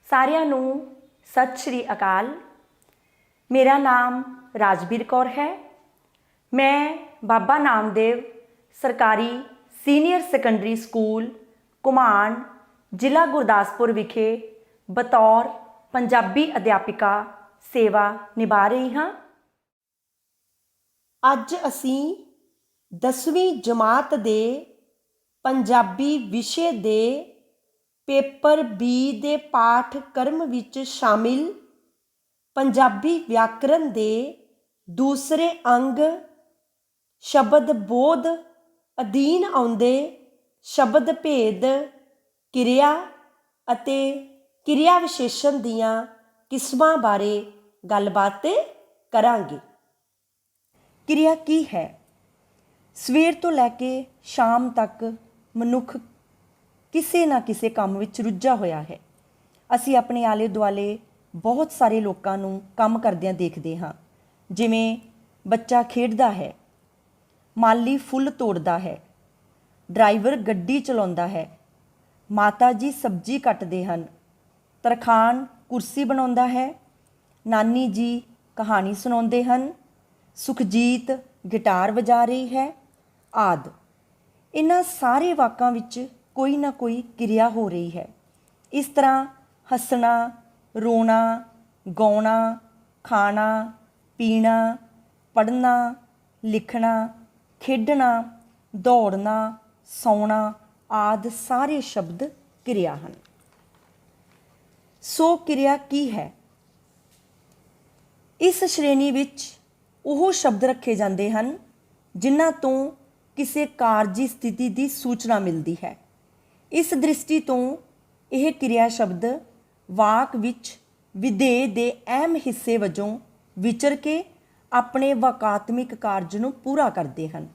ਸਾਰਿਆਂ ਨੂੰ ਸਤਿ ਸ਼੍ਰੀ ਅਕਾਲ। ਮੇਰਾ ਨਾਮ ਰਾਜਵੀਰ ਕੌਰ ਹੈ। ਮੈਂ ਬਾਬਾ ਨਾਮਦੇਵ ਸਰਕਾਰੀ ਸੀਨੀਅਰ ਸੈਕੰਡਰੀ ਸਕੂਲ ਘੁਮਾਣ ਜ਼ਿਲ੍ਹਾ ਗੁਰਦਾਸਪੁਰ ਵਿਖੇ ਬਤੌਰ ਪੰਜਾਬੀ ਅਧਿਆਪਿਕਾ ਸੇਵਾ ਨਿਭਾ ਰਹੀ ਹਾਂ। ਅੱਜ ਅਸੀਂ 10ਵੀਂ ਜਮਾਤ ਦੇ ਪੰਜਾਬੀ ਵਿਸ਼ੇ ਦੇ ਪੇਪਰ ਬੀ ਦੇ ਪਾਠਕ੍ਰਮ ਵਿੱਚ ਸ਼ਾਮਿਲ ਪੰਜਾਬੀ ਵਿਆਕਰਨ ਦੇ ਦੂਸਰੇ ਅੰਗ ਸ਼ਬਦ ਬੋਧ ਅਧੀਨ ਆਉਂਦੇ ਸ਼ਬਦ ਭੇਦ, ਕਿਰਿਆ ਅਤੇ ਕਿਰਿਆ ਵਿਸ਼ੇਸ਼ਣ ਦੀਆਂ ਕਿਸਮਾਂ ਬਾਰੇ ਗੱਲਬਾਤ ਕਰਾਂਗੇ। ਕਿਰਿਆ ਕੀ ਹੈ? ਸਵੇਰ ਤੋਂ ਲੈ ਕੇ ਸ਼ਾਮ ਤੱਕ ਮਨੁੱਖ ਕਿਸੇ ਨਾ ਕਿਸੇ ਕੰਮ ਵਿੱਚ ਰੁੱਝਾ ਹੋਇਆ ਹੈ। ਅਸੀਂ ਆਪਣੇ ਆਲੇ ਦੁਆਲੇ ਬਹੁਤ ਸਾਰੇ ਲੋਕਾਂ ਨੂੰ ਕੰਮ ਕਰਦਿਆਂ ਦੇਖਦੇ ਹਾਂ, ਜਿਵੇਂ ਬੱਚਾ ਖੇਡਦਾ ਹੈ, ਮਾਲੀ ਫੁੱਲ ਤੋੜਦਾ ਹੈ, ਡਰਾਈਵਰ ਗੱਡੀ ਚਲਾਉਂਦਾ ਹੈ, ਮਾਤਾ ਜੀ ਸਬਜ਼ੀ ਕੱਟਦੇ ਹਨ, ਤਰਖਾਣ ਕੁਰਸੀ ਬਣਾਉਂਦਾ ਹੈ, ਨਾਨੀ ਜੀ ਕਹਾਣੀ ਸੁਣਾਉਂਦੇ ਹਨ, ਸੁਖਜੀਤ ਗਿਟਾਰ ਵਜਾ ਰਹੀ ਹੈ ਆਦਿ। ਇਹਨਾਂ ਸਾਰੇ ਵਾਕਾਂ ਵਿੱਚ ਕੋਈ ਨਾ ਕੋਈ ਕਿਰਿਆ ਹੋ ਰਹੀ ਹੈ। ਇਸ ਤਰ੍ਹਾਂ ਹੱਸਣਾ, ਰੋਣਾ, ਗਾਉਣਾ, ਖਾਣਾ, ਪੀਣਾ, ਪੜ੍ਹਨਾ, ਲਿਖਣਾ, ਖੇਡਣਾ, ਦੌੜਨਾ, ਸੌਣਾ ਆਦਿ ਸਾਰੇ ਸ਼ਬਦ ਕਿਰਿਆ ਹਨ। ਸੋ ਕਿਰਿਆ ਕੀ ਹੈ? ਇਸ ਸ਼੍ਰੇਣੀ ਵਿੱਚ ਉਹ ਸ਼ਬਦ ਰੱਖੇ ਜਾਂਦੇ ਹਨ ਜਿਨ੍ਹਾਂ ਤੋਂ ਕਿਸੇ ਕਾਰਜੀ ਸਥਿਤੀ ਦੀ ਸੂਚਨਾ ਮਿਲਦੀ ਹੈ। ਇਸ ਦ੍ਰਿਸ਼ਟੀ ਤੋਂ ਇਹ ਕਿਰਿਆ ਸ਼ਬਦ ਵਾਕ ਵਿੱਚ ਵਿਧੇਯ ਦੇ ਅਹਿਮ ਹਿੱਸੇ ਵਜੋਂ ਵਿਚਰ ਕੇ ਆਪਣੇ ਵਾਕਾਤਮਿਕ ਕਾਰਜ ਨੂੰ ਪੂਰਾ ਕਰਦੇ ਹਨ।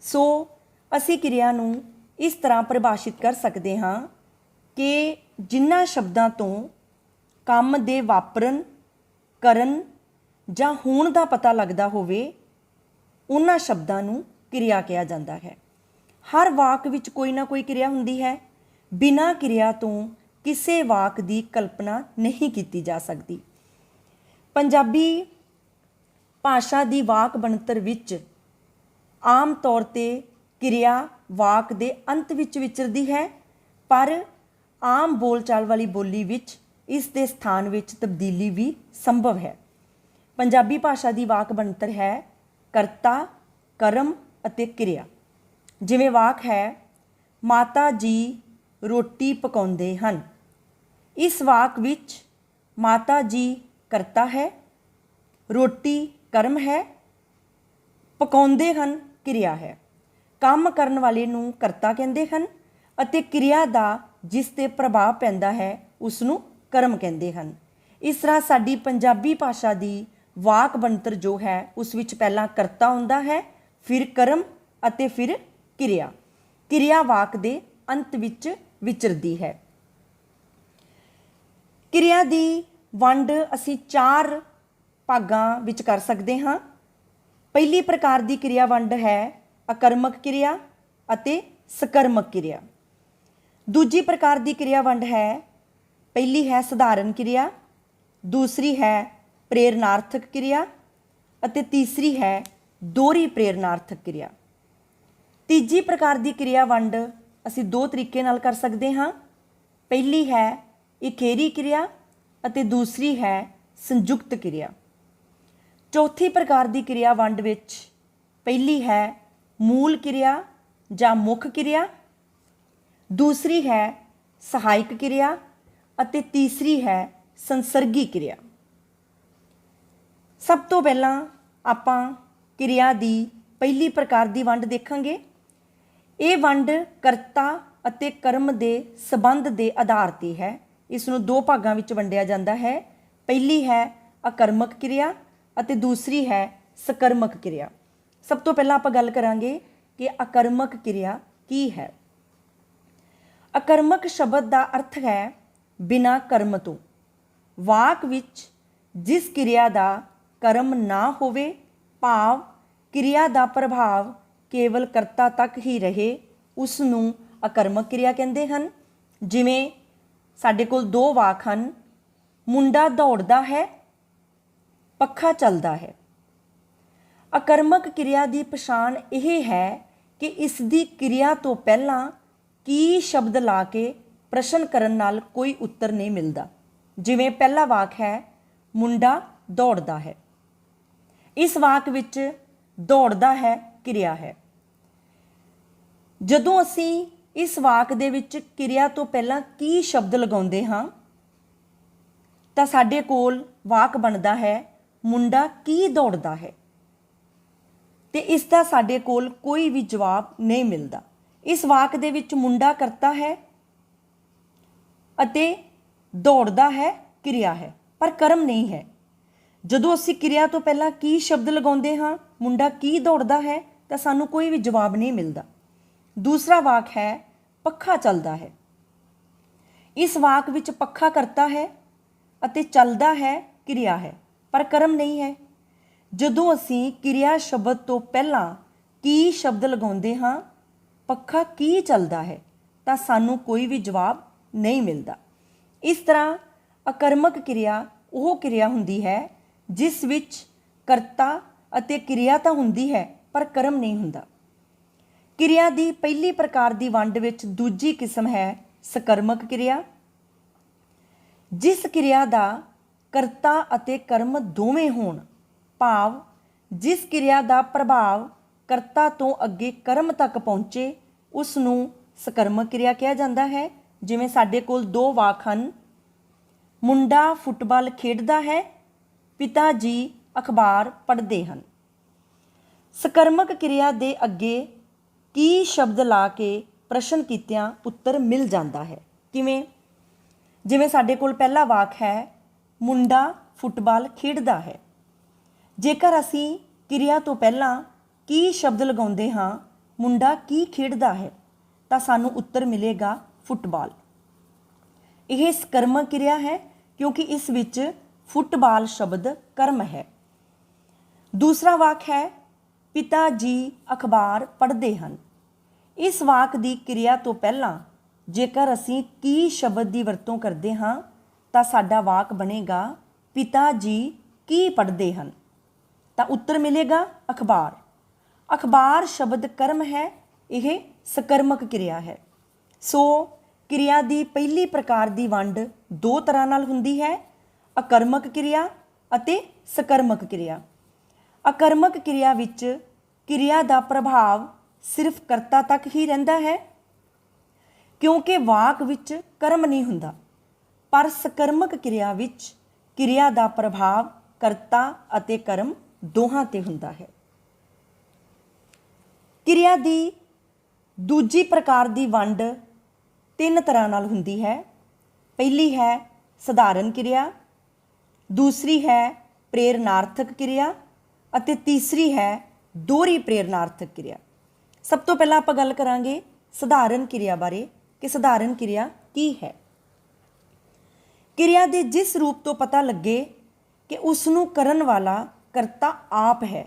ਸੋ ਅਸੀਂ ਕਿਰਿਆ ਨੂੰ ਇਸ ਤਰ੍ਹਾਂ ਪਰਿਭਾਸ਼ਿਤ ਕਰ ਸਕਦੇ ਹਾਂ ਕਿ ਜਿਨ੍ਹਾਂ ਸ਼ਬਦਾਂ ਤੋਂ ਕੰਮ ਦੇ ਵਾਪਰਨ, ਕਰਨ ਜਾਂ ਹੋਣ ਦਾ ਪਤਾ ਲੱਗਦਾ ਹੋਵੇ, ਉਹਨਾਂ ਸ਼ਬਦਾਂ ਨੂੰ ਕਿਰਿਆ ਕਿਹਾ ਜਾਂਦਾ ਹੈ। ਹਰ ਵਾਕ ਵਿੱਚ ਕੋਈ ਨਾ ਕੋਈ ਕਿਰਿਆ ਹੁੰਦੀ ਹੈ। ਬਿਨਾਂ ਕਿਰਿਆ ਤੋਂ ਕਿਸੇ ਵਾਕ ਦੀ ਕਲਪਨਾ ਨਹੀਂ ਕੀਤੀ ਜਾ ਸਕਦੀ। ਪੰਜਾਬੀ ਭਾਸ਼ਾ ਦੀ ਵਾਕ ਬਣਤਰ ਵਿੱਚ ਆਮ ਤੌਰ 'ਤੇ ਕਿਰਿਆ ਵਾਕ ਦੇ ਅੰਤ ਵਿੱਚ ਵਿਚਰਦੀ ਹੈ, ਪਰ ਆਮ ਬੋਲਚਾਲ ਵਾਲੀ ਬੋਲੀ ਵਿੱਚ ਇਸ ਦੇ ਸਥਾਨ ਵਿੱਚ ਤਬਦੀਲੀ ਵੀ ਸੰਭਵ ਹੈ। ਪੰਜਾਬੀ ਭਾਸ਼ਾ ਦੀ ਵਾਕ ਬਣਤਰ ਹੈ ਕਰਤਾ, ਕਰਮ ਅਤੇ ਕਿਰਿਆ। ਜਿਵੇਂ ਵਾਕ ਹੈ, ਮਾਤਾ ਜੀ ਰੋਟੀ ਪਕਾਉਂਦੇ ਹਨ। ਇਸ ਵਾਕ ਵਿੱਚ ਮਾਤਾ ਜੀ ਕਰਤਾ ਹੈ, ਰੋਟੀ ਕਰਮ ਹੈ, ਪਕਾਉਂਦੇ ਹਨ ਕਿਰਿਆ ਹੈ। ਕੰਮ ਕਰਨ ਵਾਲੇ ਨੂੰ ਕਰਤਾ ਕਹਿੰਦੇ ਹਨ ਅਤੇ ਕਿਰਿਆ ਦਾ ਜਿਸ 'ਤੇ ਪ੍ਰਭਾਵ ਪੈਂਦਾ ਹੈ ਉਸ ਨੂੰ ਕਰਮ ਕਹਿੰਦੇ ਹਨ। ਇਸ ਤਰ੍ਹਾਂ ਸਾਡੀ ਪੰਜਾਬੀ ਭਾਸ਼ਾ ਦੀ ਵਾਕ ਬਣਤਰ ਜੋ ਹੈ ਉਸ ਵਿੱਚ ਪਹਿਲਾਂ ਕਰਤਾ ਹੁੰਦਾ ਹੈ, ਫਿਰ ਕਰਮ ਅਤੇ ਫਿਰ ਕਿਰਿਆ। ਕਿਰਿਆ ਵਾਕ ਦੇ ਅੰਤ ਵਿੱਚ ਵਿਚਰਦੀ ਹੈ। ਕਿਰਿਆ ਦੀ ਵੰਡ ਅਸੀਂ 4 ਭਾਗਾਂ ਵਿੱਚ ਕਰ ਸਕਦੇ ਹਾਂ। ਪਹਿਲੀ ਪ੍ਰਕਾਰ ਦੀ ਕਿਰਿਆ ਵੰਡ ਹੈ ਆਕਰਮਕ ਕਿਰਿਆ ਅਤੇ ਸਕਰਮਕ ਕਿਰਿਆ। ਦੂਜੀ ਪ੍ਰਕਾਰ ਦੀ ਕਿਰਿਆ ਵੰਡ ਹੈ, ਪਹਿਲੀ ਹੈ ਸਧਾਰਨ ਕਿਰਿਆ, ਦੂਸਰੀ ਹੈ ਪ੍ਰੇਰਨਾਰਥਕ ਕਿਰਿਆ ਅਤੇ ਤੀਸਰੀ ਹੈ ਦੋਹਰੀ ਪ੍ਰੇਰਨਾਰਥਕ ਕਿਰਿਆ। ਤੀਜੀ ਪ੍ਰਕਾਰ ਦੀ ਕਿਰਿਆ ਵੰਡ ਅਸੀਂ 2 ਤਰੀਕੇ ਨਾਲ ਕਰ ਸਕਦੇ ਹਾਂ। ਪਹਿਲੀ ਹੈ ਇਕਹੇਰੀ ਕਿਰਿਆ ਅਤੇ ਦੂਸਰੀ ਹੈ ਸੰਯੁਕਤ ਕਿਰਿਆ। ਚੌਥੀ ਪ੍ਰਕਾਰ ਦੀ ਕਿਰਿਆ ਵੰਡ ਵਿੱਚ ਪਹਿਲੀ ਹੈ ਮੂਲ ਕਿਰਿਆ ਜਾਂ ਮੁੱਖ ਕਿਰਿਆ, ਦੂਸਰੀ ਹੈ ਸਹਾਇਕ ਕਿਰਿਆ ਅਤੇ ਤੀਸਰੀ ਹੈ ਸੰਸਰਗੀ ਕਿਰਿਆ। ਸਭ ਤੋਂ ਪਹਿਲਾਂ ਆਪਾਂ ਕਿਰਿਆ ਦੀ ਪਹਿਲੀ ਪ੍ਰਕਾਰ ਦੀ ਵੰਡ ਦੇਖਾਂਗੇ। ਇਹ ਵੰਡ ਕਰਤਾ ਅਤੇ ਕਰਮ ਦੇ ਸੰਬੰਧ ਦੇ ਆਧਾਰ 'ਤੇ ਹੈ। ਇਸ ਨੂੰ 2 ਭਾਗਾਂ ਵਿੱਚ ਵੰਡਿਆ ਜਾਂਦਾ ਹੈ। ਪਹਿਲੀ ਹੈ ਆਕਰਮਕ ਕਿਰਿਆ ਅਤੇ ਦੂਸਰੀ ਹੈ ਸਕਰਮਕ ਕਿਰਿਆ। ਸਭ ਤੋਂ ਪਹਿਲਾਂ ਆਪਾਂ ਗੱਲ ਕਰਾਂਗੇ ਕਿ ਆਕਰਮਕ ਕਿਰਿਆ ਕੀ ਹੈ। ਆਕਰਮਕ ਸ਼ਬਦ ਦਾ ਅਰਥ ਹੈ ਬਿਨਾਂ ਕਰਮ ਤੋਂ। ਵਾਕ ਵਿੱਚ ਜਿਸ ਕਿਰਿਆ ਦਾ ਕਰਮ ਨਾ ਹੋਵੇ, ਭਾਵ ਕਿਰਿਆ ਦਾ ਪ੍ਰਭਾਵ ਕੇਵਲ ਕਰਤਾ ਤੱਕ ਹੀ ਰਹੇ, ਉਸ ਨੂੰ ਆਕਰਮਕ ਕਿਰਿਆ ਕਹਿੰਦੇ ਹਨ। ਜਿਵੇਂ ਸਾਡੇ ਕੋਲ ਦੋ ਵਾਕ ਹਨ, ਮੁੰਡਾ ਦੌੜਦਾ ਹੈ, ਪੱਖਾ ਚੱਲਦਾ ਹੈ। ਆਕਰਮਕ ਕਿਰਿਆ ਦੀ ਪਛਾਣ ਇਹ ਹੈ ਕਿ ਇਸ ਦੀ ਕਿਰਿਆ ਤੋਂ ਪਹਿਲਾਂ ਕੀ ਸ਼ਬਦ ਲਾ ਕੇ ਪ੍ਰਸ਼ਨ ਕਰਨ ਨਾਲ ਕੋਈ ਉੱਤਰ ਨਹੀਂ ਮਿਲਦਾ। ਜਿਵੇਂ ਪਹਿਲਾ ਵਾਕ ਹੈ, ਮੁੰਡਾ ਦੌੜਦਾ ਹੈ। ਇਸ ਵਾਕ ਵਿੱਚ ਦੌੜਦਾ ਹੈ ਕਿਰਿਆ ਹੈ। ਜਦੋਂ ਅਸੀਂ ਇਸ ਵਾਕ ਦੇ ਵਿੱਚ ਕਿਰਿਆ ਤੋਂ ਪਹਿਲਾਂ ਕੀ ਸ਼ਬਦ ਲਗਾਉਂਦੇ ਹਾਂ ਤਾਂ ਸਾਡੇ ਕੋਲ ਵਾਕ ਬਣਦਾ ਹੈ, ਮੁੰਡਾ ਕੀ ਦੌੜਦਾ ਹੈ, ਤੇ ਇਸ ਦਾ ਸਾਡੇ ਕੋਲ ਕੋਈ ਵੀ ਜਵਾਬ ਨਹੀਂ ਮਿਲਦਾ। ਇਸ ਵਾਕ ਦੇ ਵਿੱਚ ਮੁੰਡਾ ਕਰਤਾ ਹੈ ਅਤੇ ਦੌੜਦਾ ਹੈ ਕਿਰਿਆ ਹੈ, ਪਰ ਕਰਮ ਨਹੀਂ ਹੈ। ਜਦੋਂ ਅਸੀਂ ਕਿਰਿਆ ਤੋਂ ਪਹਿਲਾਂ ਕੀ ਸ਼ਬਦ ਲਗਾਉਂਦੇ ਹਾਂ, ਮੁੰਡਾ ਕੀ ਦੌੜਦਾ ਹੈ, ਤਾਂ ਸਾਨੂੰ ਕੋਈ ਵੀ ਜਵਾਬ ਨਹੀਂ ਮਿਲਦਾ। ਦੂਸਰਾ ਵਾਕ ਹੈ, ਪੱਖਾ ਚੱਲਦਾ ਹੈ। ਇਸ ਵਾਕ ਵਿੱਚ ਪੱਖਾ ਕਰਤਾ ਹੈ ਅਤੇ ਚੱਲਦਾ ਹੈ ਕਿਰਿਆ ਹੈ, ਪਰ ਕਰਮ ਨਹੀਂ ਹੈ। ਜਦੋਂ ਅਸੀਂ ਕਿਰਿਆ ਸ਼ਬਦ ਤੋਂ ਪਹਿਲਾਂ ਕੀ ਸ਼ਬਦ ਲਗਾਉਂਦੇ ਹਾਂ, ਪੱਖਾ ਕੀ ਚੱਲਦਾ ਹੈ, ਤਾਂ ਸਾਨੂੰ ਕੋਈ ਵੀ ਜਵਾਬ ਨਹੀਂ ਮਿਲਦਾ। ਇਸ ਤਰ੍ਹਾਂ ਆਕਰਮਕ ਕਿਰਿਆ ਉਹ ਕਿਰਿਆ ਹੁੰਦੀ ਹੈ ਜਿਸ ਵਿੱਚ ਕਰਤਾ ਅਤੇ ਕਿਰਿਆ ਤਾਂ ਹੁੰਦੀ ਹੈ ਪਰ ਕਰਮ ਨਹੀਂ ਹੁੰਦਾ। ਕਿਰਿਆ ਦੀ ਪਹਿਲੀ ਪ੍ਰਕਾਰ ਦੀ ਵੰਡ ਵਿੱਚ ਦੂਜੀ ਕਿਸਮ ਹੈ ਸਕਰਮਕ ਕਿਰਿਆ। ਜਿਸ ਕਿਰਿਆ ਦਾ ਕਰਤਾ ਅਤੇ ਕਰਮ ਦੋਵੇਂ ਹੋਣ, ਭਾਵ ਜਿਸ ਕਿਰਿਆ ਦਾ ਪ੍ਰਭਾਵ ਕਰਤਾ ਤੋਂ ਅੱਗੇ ਕਰਮ ਤੱਕ ਪਹੁੰਚੇ, ਉਸ ਨੂੰ ਸਕਰਮਕ ਕਿਰਿਆ ਕਿਹਾ ਜਾਂਦਾ ਹੈ। ਜਿਵੇਂ ਸਾਡੇ ਕੋਲ ਦੋ ਵਾਕ ਹਨ, ਮੁੰਡਾ ਫੁੱਟਬਾਲ ਖੇਡਦਾ ਹੈ, ਪਿਤਾ ਜੀ ਅਖਬਾਰ ਪੜ੍ਹਦੇ ਹਨ। ਸਕਰਮਕ ਕਿਰਿਆ ਦੇ ਅੱਗੇ ਕੀ ਸ਼ਬਦ ਲਾ ਕੇ ਪ੍ਰਸ਼ਨ ਕੀਤਿਆਂ ਉੱਤਰ ਮਿਲ ਜਾਂਦਾ ਹੈ। ਕਿਵੇਂ? ਜਿਵੇਂ ਸਾਡੇ ਕੋਲ ਪਹਿਲਾ ਵਾਕ ਹੈ, ਮੁੰਡਾ ਫੁੱਟਬਾਲ ਖੇਡਦਾ ਹੈ। ਜੇਕਰ ਅਸੀਂ ਕਿਰਿਆ ਤੋਂ ਪਹਿਲਾਂ ਕੀ ਸ਼ਬਦ ਲਗਾਉਂਦੇ ਹਾਂ, ਮੁੰਡਾ ਕੀ ਖੇਡਦਾ ਹੈ, ਤਾਂ ਸਾਨੂੰ ਉੱਤਰ ਮਿਲੇਗਾ ਫੁੱਟਬਾਲ। ਇਹ ਸਕਰਮਕ ਕਿਰਿਆ ਹੈ ਕਿਉਂਕਿ ਇਸ ਵਿੱਚ ਫੁੱਟਬਾਲ ਸ਼ਬਦ ਕਰਮ ਹੈ। ਦੂਸਰਾ ਵਾਕ ਹੈ, ਪਿਤਾ ਜੀ ਅਖਬਾਰ ਪੜ੍ਹਦੇ ਹਨ। ਇਸ ਵਾਕ ਦੀ ਕਿਰਿਆ ਤੋਂ ਪਹਿਲਾਂ ਜੇਕਰ ਅਸੀਂ ਕੀ ਸ਼ਬਦ ਦੀ ਵਰਤੋਂ ਕਰਦੇ ਹਾਂ ਤਾਂ ਸਾਡਾ ਵਾਕ ਬਣੇਗਾ, ਪਿਤਾ ਜੀ ਕੀ ਪੜ੍ਹਦੇ ਹਨ, ਤਾਂ ਉੱਤਰ ਮਿਲੇਗਾ ਅਖਬਾਰ। ਅਖਬਾਰ ਸ਼ਬਦ ਕਰਮ ਹੈ, ਇਹ ਸਕਰਮਕ ਕਿਰਿਆ ਹੈ। ਸੋ ਕਿਰਿਆ ਦੀ ਪਹਿਲੀ ਪ੍ਰਕਾਰ ਦੀ ਵੰਡ ਦੋ ਤਰ੍ਹਾਂ ਨਾਲ ਹੁੰਦੀ ਹੈ, ਆਕਰਮਕ ਕਿਰਿਆ ਅਤੇ ਸਕਰਮਕ ਕਿਰਿਆ। ਆਕਰਮਕ ਕਿਰਿਆ ਵਿੱਚ ਕਿਰਿਆ ਦਾ ਪ੍ਰਭਾਵ ਸਿਰਫ ਕਰਤਾ ਤੱਕ ਹੀ ਰਹਿੰਦਾ ਹੈ ਕਿਉਂਕਿ ਵਾਕ ਵਿੱਚ ਕਰਮ ਨਹੀਂ ਹੁੰਦਾ, ਪਰ ਸਕਰਮਕ ਕਿਰਿਆ ਵਿੱਚ ਕਿਰਿਆ ਦਾ ਪ੍ਰਭਾਵ ਕਰਤਾ ਅਤੇ ਕਰਮ ਦੋਹਾਂ ਤੇ ਹੁੰਦਾ ਹੈ। ਕਿਰਿਆ ਦੀ ਦੂਜੀ ਪ੍ਰਕਾਰ ਦੀ ਵੰਡ ਤਿੰਨ ਤਰ੍ਹਾਂ ਨਾਲ ਹੁੰਦੀ ਹੈ। ਪਹਿਲੀ ਹੈ ਸਧਾਰਨ ਕਿਰਿਆ, ਦੂਸਰੀ ਹੈ ਪ੍ਰੇਰਨਾਰਥਕ ਕਿਰਿਆ ਅਤੇ ਤੀਸਰੀ ਹੈ ਦੋਹਰੀ ਪ੍ਰੇਰਨਾਰਥਕ ਕਿਰਿਆ। ਸਭ ਤੋਂ ਪਹਿਲਾਂ ਆਪਾਂ ਗੱਲ ਕਰਾਂਗੇ ਸਧਾਰਨ ਕਿਰਿਆ ਬਾਰੇ ਕਿ ਸਧਾਰਨ ਕਿਰਿਆ ਕੀ ਹੈ। ਕਿਰਿਆ ਦੇ ਜਿਸ ਰੂਪ ਤੋਂ ਪਤਾ ਲੱਗੇ ਕਿ ਉਸ ਨੂੰ ਕਰਨ ਵਾਲਾ ਕਰਤਾ ਆਪ ਹੈ,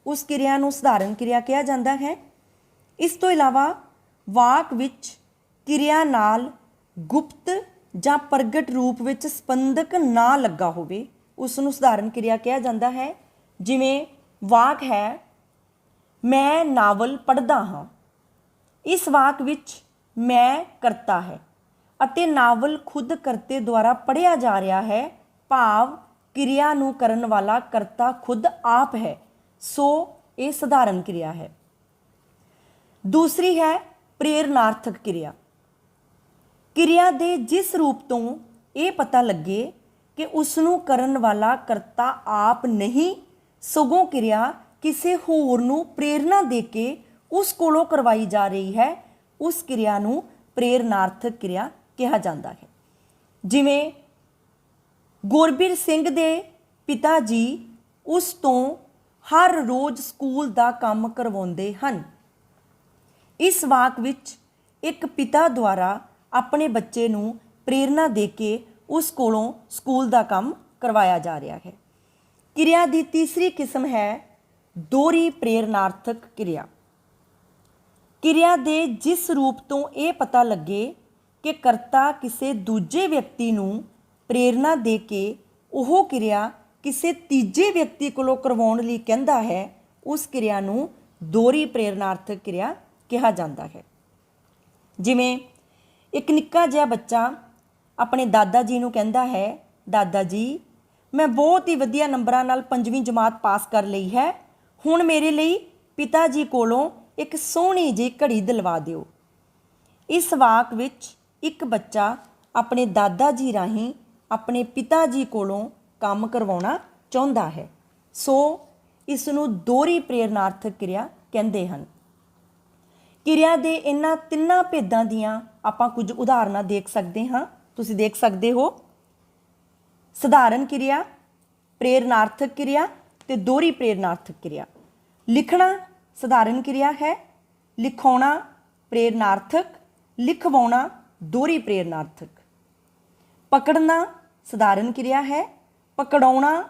ਉਸ ਕਿਰਿਆ ਨੂੰ ਸਧਾਰਨ ਕਿਰਿਆ ਕਿਹਾ ਜਾਂਦਾ ਹੈ। ਇਸ ਤੋਂ ਇਲਾਵਾ ਵਾਕ ਵਿੱਚ ਕਿਰਿਆ ਨਾਲ ਗੁਪਤ ਜਾਂ ਪ੍ਰਗਟ ਰੂਪ ਵਿੱਚ ਸਪੰਦਕ ਨਾ ਲੱਗਾ ਹੋਵੇ, ਉਸ ਨੂੰ ਸਧਾਰਨ ਕਿਰਿਆ ਕਿਹਾ ਜਾਂਦਾ ਹੈ। ਜਿਵੇਂ ਵਾਕ ਹੈ, ਮੈਂ ਨਾਵਲ ਪੜ੍ਹਦਾ ਹਾਂ। ਇਸ ਵਾਕ ਵਿੱਚ ਮੈਂ ਕਰਤਾ ਹੈ ਅਤੇ ਨਾਵਲ ਖੁਦ ਕਰਤੇ ਦੁਆਰਾ ਪੜ੍ਹਿਆ ਜਾ ਰਿਹਾ ਹੈ, ਭਾਵ ਕਿਰਿਆ ਨੂੰ ਕਰਨ ਵਾਲਾ ਕਰਤਾ ਖੁਦ ਆਪ ਹੈ, ਸੋ ਇਹ ਸਧਾਰਨ ਕਿਰਿਆ ਹੈ। ਦੂਸਰੀ ਹੈ ਪ੍ਰੇਰਨਾਰਥਕ ਕਿਰਿਆ। ਕਿਰਿਆ ਦੇ ਜਿਸ ਰੂਪ ਤੋਂ ਇਹ ਪਤਾ ਲੱਗੇ ਕਿ ਉਸ ਨੂੰ ਕਰਨ ਵਾਲਾ ਕਰਤਾ ਆਪ ਨਹੀਂ, ਸਗੋਂ ਕਿਰਿਆ ਕਿਸੇ ਹੋਰ ਨੂੰ ਪ੍ਰੇਰਨਾ ਦੇ ਕੇ ਉਸ ਕੋਲੋਂ ਕਰਵਾਈ ਜਾ ਰਹੀ ਹੈ, ਉਸ ਕਿਰਿਆ ਨੂੰ ਪ੍ਰੇਰਨਾਰਥਕ ਕਿਰਿਆ ਕਿਹਾ ਜਾਂਦਾ ਹੈ। ਜਿਵੇਂ ਗੁਰਬੀਰ ਸਿੰਘ ਦੇ ਪਿਤਾ ਜੀ ਉਸ ਤੋਂ ਹਰ ਰੋਜ਼ ਸਕੂਲ ਦਾ ਕੰਮ ਕਰਵਾਉਂਦੇ ਹਨ। ਇਸ ਵਾਕ ਵਿੱਚ ਇੱਕ ਪਿਤਾ ਦੁਆਰਾ ਆਪਣੇ ਬੱਚੇ ਨੂੰ ਪ੍ਰੇਰਨਾ ਦੇ ਕੇ ਉਸ ਕੋਲੋਂ ਸਕੂਲ ਦਾ ਕੰਮ ਕਰਵਾਇਆ ਜਾ ਰਿਹਾ ਹੈ। ਕਿਰਿਆ ਦੀ ਤੀਸਰੀ ਕਿਸਮ ਹੈ ਦੋਹਰੀ ਪ੍ਰੇਰਨਾਰਥਕ ਕਿਰਿਆ। ਕਿਰਿਆ ਦੇ ਜਿਸ ਰੂਪ ਤੋਂ ਇਹ ਪਤਾ ਲੱਗੇ ਕਿ ਕਰਤਾ ਕਿਸੇ ਦੂਜੇ ਵਿਅਕਤੀ ਨੂੰ ਪ੍ਰੇਰਨਾ ਦੇ ਕੇ ਉਹ ਕਿਰਿਆ ਕਿਸੇ ਤੀਜੇ ਵਿਅਕਤੀ ਕੋਲੋਂ ਕਰਵਾਉਣ ਲਈ ਕਹਿੰਦਾ ਹੈ, ਉਸ ਕਿਰਿਆ ਨੂੰ ਦੋਹਰੀ ਪ੍ਰੇਰਨਾਰਥਕ ਕਿਰਿਆ ਕਿਹਾ ਜਾਂਦਾ ਹੈ। ਜਿਵੇਂ ਇੱਕ ਨਿੱਕਾ ਜਿਹਾ ਬੱਚਾ ਆਪਣੇ ਦਾਦਾ ਜੀ ਨੂੰ ਕਹਿੰਦਾ ਹੈ, ਦਾਦਾ ਜੀ ਮੈਂ ਬਹੁਤ ਹੀ ਵਧੀਆ ਨੰਬਰਾਂ ਨਾਲ 5ਵੀਂ ਜਮਾਤ ਪਾਸ ਕਰ ਲਈ ਹੈ, ਹੁਣ ਮੇਰੇ ਲਈ ਪਿਤਾ ਜੀ ਕੋਲੋਂ ਇੱਕ ਸੋਹਣੀ ਜਿਹੀ ਘੜੀ ਦਿਲਵਾ ਦਿਓ। ਇਸ ਵਾਕ ਵਿੱਚ ਇੱਕ ਬੱਚਾ ਆਪਣੇ ਦਾਦਾ ਜੀ ਰਾਹੀਂ ਆਪਣੇ ਪਿਤਾ ਜੀ ਕੋਲੋਂ ਕੰਮ ਕਰਵਾਉਣਾ ਚਾਹੁੰਦਾ ਹੈ, ਸੋ ਇਸ ਨੂੰ ਦੋਹਰੀ ਪ੍ਰੇਰਨਾਰਥਕ ਕਿਰਿਆ ਕਹਿੰਦੇ ਹਨ। ਕਿਰਿਆ ਦੇ ਇਹਨਾਂ ਤਿੰਨਾਂ ਭੇਦਾਂ ਦੀਆਂ ਆਪਾਂ ਕੁਝ ਉਦਾਹਰਨਾਂ ਦੇਖ ਸਕਦੇ ਹਾਂ। ਤੁਸੀਂ ਦੇਖ ਸਕਦੇ ਹੋ, ਸਧਾਰਨ ਕਿਰਿਆ, ਪ੍ਰੇਰਨਾਰਥਕ ਕਿਰਿਆ ਤੇ ਦੋਹਰੀ ਪ੍ਰੇਰਨਾਰਥਕ ਕਿਰਿਆ। ਲਿਖਣਾ ਸਧਾਰਨ ਕਿਰਿਆ ਹੈ, ਲਿਖਾਉਣਾ ਪ੍ਰੇਰਨਾਰਥਕ, ਲਿਖਵਾਉਣਾ ਦੋਹਰੀ ਪ੍ਰੇਰਨਾਰਥਕ। ਪਕੜਨਾ ਸਧਾਰਨ ਕਿਰਿਆ ਹੈ, ਪਕੜਾਉਣਾ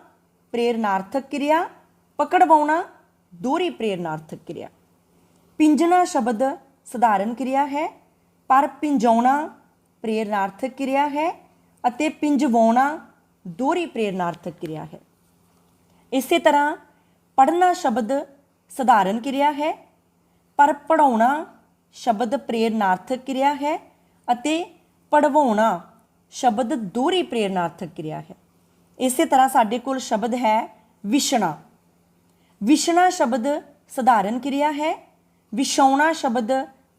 ਪ੍ਰੇਰਨਾਰਥਕ ਕਿਰਿਆ, ਪਕੜਵਾਉਣਾ ਦੋਹਰੀ ਪ੍ਰੇਰਨਾਰਥਕ ਕਿਰਿਆ। ਪਿੰਜਣਾ ਸ਼ਬਦ ਸਧਾਰਨ ਕਿਰਿਆ ਹੈ, ਪਰ ਪਿੰਜਾਉਣਾ ਪ੍ਰੇਰਨਾਰਥਕ ਕਿਰਿਆ ਹੈ ਅਤੇ ਪਿੰਜਵਾਉਣਾ ਦੋਹਰੀ ਪ੍ਰੇਰਨਾਰਥਕ ਕਿਰਿਆ ਹੈ। ਇਸੇ ਤਰ੍ਹਾਂ ਪੜ੍ਹਨਾ ਸ਼ਬਦ ਸਧਾਰਨ ਕਿਰਿਆ ਹੈ, ਪਰ ਪੜ੍ਹਾਉਣਾ ਸ਼ਬਦ ਪ੍ਰੇਰਨਾਰਥਕ ਕਿਰਿਆ ਹੈ ਅਤੇ ਪੜ੍ਹਵਾਉਣਾ ਸ਼ਬਦ ਦੋਹਰੀ ਪ੍ਰੇਰਨਾਰਥਕ ਕਿਰਿਆ ਹੈ। ਇਸੇ ਤਰ੍ਹਾਂ ਸਾਡੇ ਕੋਲ ਸ਼ਬਦ ਹੈ ਵਿਛਣਾ। ਵਿਛਣਾ ਸ਼ਬਦ ਸਧਾਰਨ ਕਿਰਿਆ ਹੈ, ਵਿਛਾਉਣਾ ਸ਼ਬਦ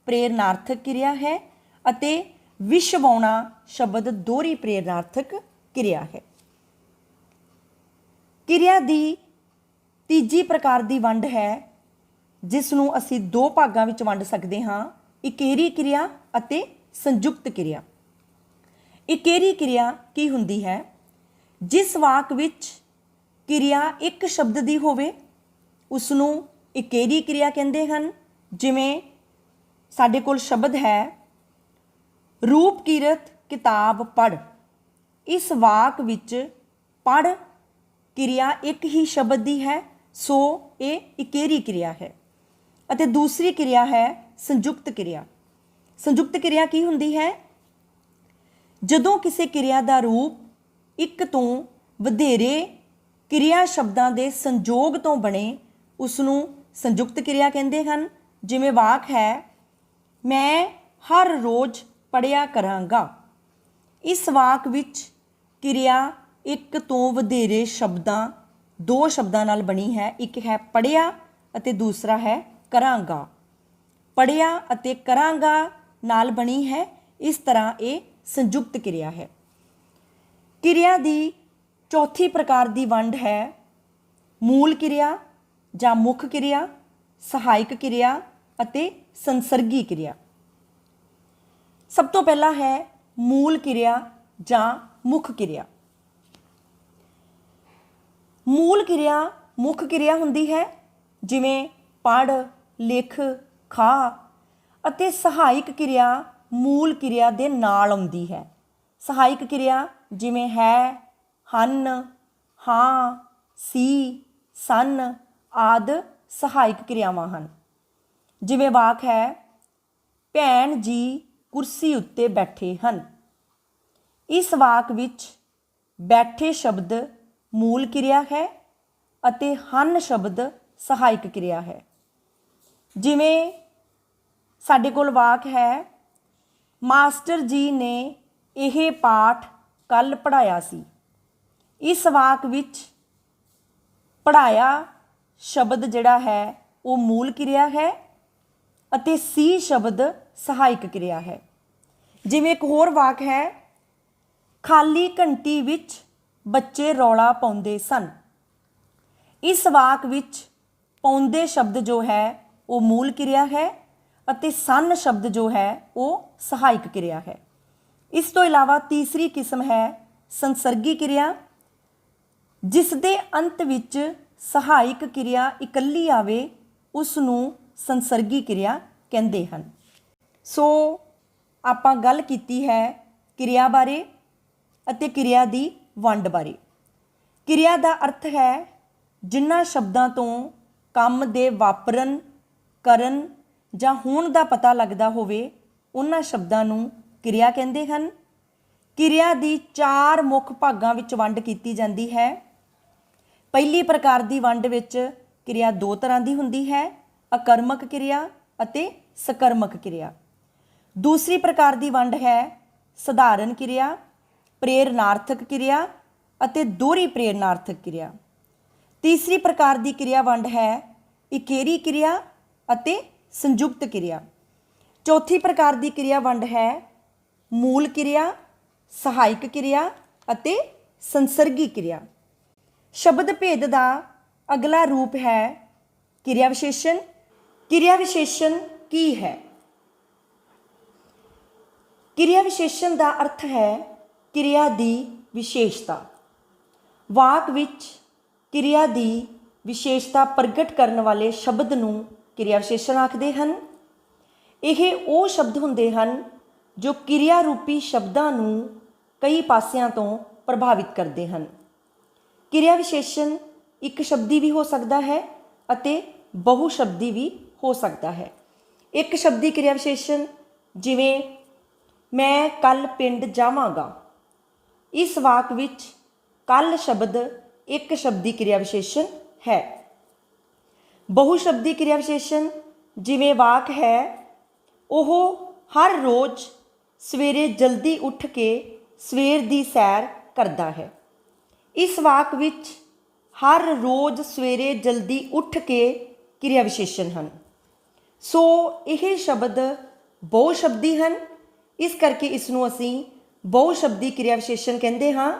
ਪ੍ਰੇਰਨਾਰਥਕ ਕਿਰਿਆ ਹੈ ਅਤੇ ਵਿਛਵਾਉਣਾ ਸ਼ਬਦ ਦੋਹਰੀ ਪ੍ਰੇਰਨਾਰਥਕ ਕਿਰਿਆ ਹੈ। ਕਿਰਿਆ ਦੀ ਤੀਜੀ ਪ੍ਰਕਾਰ ਦੀ ਵੰਡ ਹੈ, ਜਿਸ ਨੂੰ ਅਸੀਂ ਦੋ ਭਾਗਾਂ ਵਿੱਚ ਵੰਡ ਸਕਦੇ ਹਾਂ, ਇਕੇਰੀ ਕਿਰਿਆ ਅਤੇ ਸੰਯੁਕਤ ਕਿਰਿਆ। ਇਕੇਰੀ ਕਿਰਿਆ ਕੀ ਹੁੰਦੀ ਹੈ? ਜਿਸ ਵਾਕ ਵਿੱਚ ਕਿਰਿਆ ਇੱਕ ਸ਼ਬਦ ਦੀ ਹੋਵੇ ਉਸ ਨੂੰ ਇਕੇਰੀ ਕਿਰਿਆ ਕਹਿੰਦੇ ਹਨ। ਜਿਵੇਂ ਸਾਡੇ ਕੋਲ ਸ਼ਬਦ ਹੈ ਰੂਪ ਕੀਰਤ ਕਿਤਾਬ ਪੜ੍ਹ। ਇਸ ਵਾਕ ਵਿੱਚ ਪੜ੍ਹ ਕਿਰਿਆ ਇੱਕ ਹੀ ਸ਼ਬਦ ਦੀ ਹੈ, ਸੋ ਇਹ ਇਕੇਰੀ ਕਿਰਿਆ ਹੈ। ਅਤੇ ਦੂਸਰੀ ਕਿਰਿਆ ਹੈ ਸੰਯੁਕਤ ਕਿਰਿਆ। ਸੰਯੁਕਤ ਕਿਰਿਆ ਕੀ ਹੁੰਦੀ ਹੈ? ਜਦੋਂ ਕਿਸੇ ਕਿਰਿਆ ਦਾ ਰੂਪ ਇੱਕ ਤੋਂ ਵਧੇਰੇ ਕਿਰਿਆ ਸ਼ਬਦਾਂ ਦੇ ਸੰਯੋਗ ਤੋਂ ਬਣੇ ਉਸ ਨੂੰ ਸੰਯੁਕਤ ਕਿਰਿਆ ਕਹਿੰਦੇ ਹਨ। ਜਿਵੇਂ ਵਾਕ ਹੈ ਮੈਂ ਹਰ ਰੋਜ਼ ਪੜ੍ਹਿਆ ਕਰਾਂਗਾ। ਇਸ ਵਾਕ ਵਿੱਚ ਕਿਰਿਆ ਇੱਕ ਤੋਂ ਵਧੇਰੇ ਸ਼ਬਦਾਂ, ਦੋ ਸ਼ਬਦਾਂ ਨਾਲ ਬਣੀ ਹੈ। ਇੱਕ ਹੈ ਪੜ੍ਹਿਆ ਅਤੇ ਦੂਸਰਾ ਹੈ ਕਰਾਂਗਾ। ਪੜ੍ਹਿਆ ਅਤੇ ਕਰਾਂਗਾ ਨਾਲ ਬਣੀ ਹੈ, ਇਸ ਤਰ੍ਹਾਂ ਇਹ ਸੰਯੁਕਤ ਕਿਰਿਆ ਹੈ। ਕਿਰਿਆ ਦੀ ਚੌਥੀ ਪ੍ਰਕਾਰ ਦੀ ਵੰਡ ਹੈ ਮੂਲ ਕਿਰਿਆ ਜਾਂ ਮੁੱਖ ਕਿਰਿਆ, ਸਹਾਇਕ ਕਿਰਿਆ ਅਤੇ ਸੰਸਰਗੀ ਕਿਰਿਆ। ਸਭ ਤੋਂ ਪਹਿਲਾਂ ਹੈ ਮੂਲ ਕਿਰਿਆ ਜਾਂ ਮੁੱਖ ਕਿਰਿਆ। ਮੂਲ ਕਿਰਿਆ ਮੁੱਖ ਕਿਰਿਆ ਹੁੰਦੀ ਹੈ, ਜਿਵੇਂ ਪੜ੍ਹ, ਲਿਖ, ਖਾ। ਅਤੇ ਸਹਾਇਕ ਕਿਰਿਆ ਮੂਲ ਕਿਰਿਆ ਦੇ ਨਾਲ ਆਉਂਦੀ ਹੈ। ਸਹਾਇਕ ਕਿਰਿਆ ਜਿਵੇਂ ਹੈ, ਹਨ, ਹਾਂ, ਸੀ, ਸਨ ਆਦਿ ਸਹਾਇਕ ਕਿਰਿਆਵਾਂ ਹਨ। ਜਿਵੇਂ ਵਾਕ ਹੈ ਭੈਣ ਜੀ ਕੁਰਸੀ ਉੱਤੇ ਬੈਠੇ ਹਨ। ਇਸ ਵਾਕ ਵਿੱਚ ਬੈਠੇ ਸ਼ਬਦ ਮੂਲ ਕਿਰਿਆ ਹੈ ਅਤੇ ਹਨ ਸ਼ਬਦ ਸਹਾਇਕ ਕਿਰਿਆ ਹੈ। ਜਿਵੇਂ ਸਾਡੇ ਕੋਲ ਵਾਕ ਹੈ ਮਾਸਟਰ ਜੀ ਨੇ ਇਹ ਪਾਠ ਕੱਲ੍ਹ ਪੜ੍ਹਾਇਆ ਸੀ। ਇਸ ਵਾਕ ਵਿੱਚ ਪੜ੍ਹਾਇਆ ਸ਼ਬਦ ਜਿਹੜਾ ਹੈ ਉਹ ਮੂਲ ਕਿਰਿਆ ਹੈ ਅਤੇ ਸੀ ਸ਼ਬਦ ਸਹਾਇਕ ਕਿਰਿਆ ਹੈ। ਜਿਵੇਂ ਇੱਕ ਹੋਰ ਵਾਕ ਹੈ ਖਾਲੀ ਘੰਟੀ ਵਿੱਚ ਬੱਚੇ ਰੌਲਾ ਪਾਉਂਦੇ ਸਨ। ਇਸ ਵਾਕ ਵਿੱਚ ਪਾਉਂਦੇ ਸ਼ਬਦ ਜੋ ਹੈ ਉਹ ਮੂਲ ਕਿਰਿਆ ਹੈ ਅਤੇ ਸਨ ਸ਼ਬਦ ਜੋ ਹੈ ਉਹ ਸਹਾਇਕ ਕਿਰਿਆ ਹੈ। ਇਸ ਤੋਂ ਇਲਾਵਾ ਤੀਸਰੀ ਕਿਸਮ ਹੈ ਸੰਸਰਗੀ ਕਿਰਿਆ, ਜਿਸ ਦੇ ਅੰਤ ਵਿੱਚ ਸਹਾਇਕ ਕਿਰਿਆ ਇਕੱਲੀ ਆਵੇ ਉਸ ਨੂੰ ਸੰਸਰਗੀ ਕਿਰਿਆ ਕਹਿੰਦੇ ਹਨ। ਸੋ ਆਪਾਂ ਗੱਲ ਕੀਤੀ ਹੈ ਕਿਰਿਆ ਬਾਰੇ ਅਤੇ ਕਿਰਿਆ ਦੀ ਵੰਡ ਬਾਰੇ। ਕਿਰਿਆ ਦਾ ਅਰਥ ਹੈ ਜਿਨ੍ਹਾਂ ਸ਼ਬਦਾਂ ਤੋਂ ਕੰਮ ਦੇ ਵਾਪਰਨ, ਕਰਨ ਜਾਂ ਹੋਣ ਦਾ ਪਤਾ ਲੱਗਦਾ ਹੋਵੇ ਉਹਨਾਂ ਸ਼ਬਦਾਂ ਨੂੰ ਕਿਰਿਆ ਕਹਿੰਦੇ ਹਨ। ਕਿਰਿਆ ਦੀ 4 ਮੁੱਖ ਭਾਗਾਂ ਵਿੱਚ ਵੰਡ ਕੀਤੀ ਜਾਂਦੀ ਹੈ। ਪਹਿਲੀ ਪ੍ਰਕਾਰ ਦੀ ਵੰਡ ਵਿੱਚ ਕਿਰਿਆ 2 ਤਰ੍ਹਾਂ ਦੀ ਹੁੰਦੀ ਹੈ, ਅਕਰਮਕ ਕਿਰਿਆ ਅਤੇ ਸਕਰਮਕ ਕਿਰਿਆ। ਦੂਸਰੀ ਪ੍ਰਕਾਰ ਦੀ ਵੰਡ ਹੈ ਸਧਾਰਨ ਕਿਰਿਆ, ਪ੍ਰੇਰਨਾਰਥਕ ਕਿਰਿਆ ਅਤੇ ਦੋਹਰੀ ਪ੍ਰੇਰਨਾਰਥਕ ਕਿਰਿਆ। ਤੀਸਰੀ ਪ੍ਰਕਾਰ ਦੀ ਕਿਰਿਆ ਵੰਡ ਹੈ ਇਕੇਰੀ ਕਿਰਿਆ ਅਤੇ ਸੰਯੁਕਤ ਕਿਰਿਆ। ਚੌਥੀ ਪ੍ਰਕਾਰ ਦੀ ਕਿਰਿਆ ਵੰਡ ਹੈ ਮੂਲ ਕਿਰਿਆ, ਸਹਾਇਕ ਕਿਰਿਆ ਅਤੇ ਸੰਸਰਗੀ ਕਿਰਿਆ। ਸ਼ਬਦ ਭੇਦ ਦਾ ਅਗਲਾ ਰੂਪ ਹੈ ਕਿਰਿਆ ਵਿਸ਼ੇਸ਼ਣ। ਕਿਰਿਆ ਵਿਸ਼ੇਸ਼ਣ ਕੀ ਹੈ? ਕਿਰਿਆ ਵਿਸ਼ੇਸ਼ਣ ਦਾ ਅਰਥ ਹੈ ਕਿਰਿਆ ਦੀ ਵਿਸ਼ੇਸ਼ਤਾ। ਵਾਕ ਵਿੱਚ ਕਿਰਿਆ ਦੀ ਵਿਸ਼ੇਸ਼ਤਾ ਪ੍ਰਗਟ ਕਰਨ ਵਾਲੇ ਸ਼ਬਦ ਨੂੰ ਕਿਰਿਆ ਵਿਸ਼ੇਸ਼ਣ ਆਖਦੇ ਹਨ। ਇਹ ਉਹ ਸ਼ਬਦ ਹੁੰਦੇ ਹਨ ਜੋ ਕਿਰਿਆ ਰੂਪੀ ਸ਼ਬਦਾਂ ਨੂੰ ਕਈ ਪਾਸਿਆਂ ਤੋਂ ਪ੍ਰਭਾਵਿਤ ਕਰਦੇ ਹਨ। ਕਿਰਿਆ ਵਿਸ਼ੇਸ਼ਣ ਇੱਕ ਸ਼ਬਦੀ ਵੀ ਹੋ ਸਕਦਾ ਹੈ ਅਤੇ ਬਹੁ ਸ਼ਬਦੀ ਵੀ ਹੋ ਸਕਦਾ ਹੈ। ਇੱਕ ਸ਼ਬਦੀ ਕਿਰਿਆ ਵਿਸ਼ੇਸ਼ਣ ਜਿਵੇਂ ਮੈਂ ਕੱਲ ਪਿੰਡ ਜਾਵਾਂਗਾ। ਇਸ ਵਾਕ ਵਿੱਚ ਕੱਲ ਸ਼ਬਦ ਇੱਕ ਸ਼ਬਦੀ ਕਿਰਿਆ ਵਿਸ਼ੇਸ਼ਣ ਹੈ। ਬਹੁ ਸ਼ਬਦੀ ਕਿਰਿਆ ਵਿਸ਼ੇਸ਼ਣ ਜਿਵੇਂ ਵਾਕ ਹੈ ਉਹ ਹਰ ਰੋਜ਼ ਸਵੇਰੇ ਜਲਦੀ ਉੱਠ ਕੇ ਸਵੇਰ ਦੀ ਸੈਰ ਕਰਦਾ ਹੈ। ਇਸ ਵਾਕ ਵਿੱਚ ਹਰ ਰੋਜ਼ ਸਵੇਰੇ ਜਲਦੀ ਉੱਠ ਕੇ ਕਿਰਿਆ ਵਿਸ਼ੇਸ਼ਣ ਹਨ। ਸੋ ਇਹ ਸ਼ਬਦ ਬਹੁ ਸ਼ਬਦੀ ਹਨ, ਇਸ ਕਰਕੇ ਇਸ ਨੂੰ ਅਸੀਂ ਬਹੁ ਸ਼ਬਦੀ ਕਿਰਿਆ ਵਿਸ਼ੇਸ਼ਣ ਕਹਿੰਦੇ ਹਾਂ,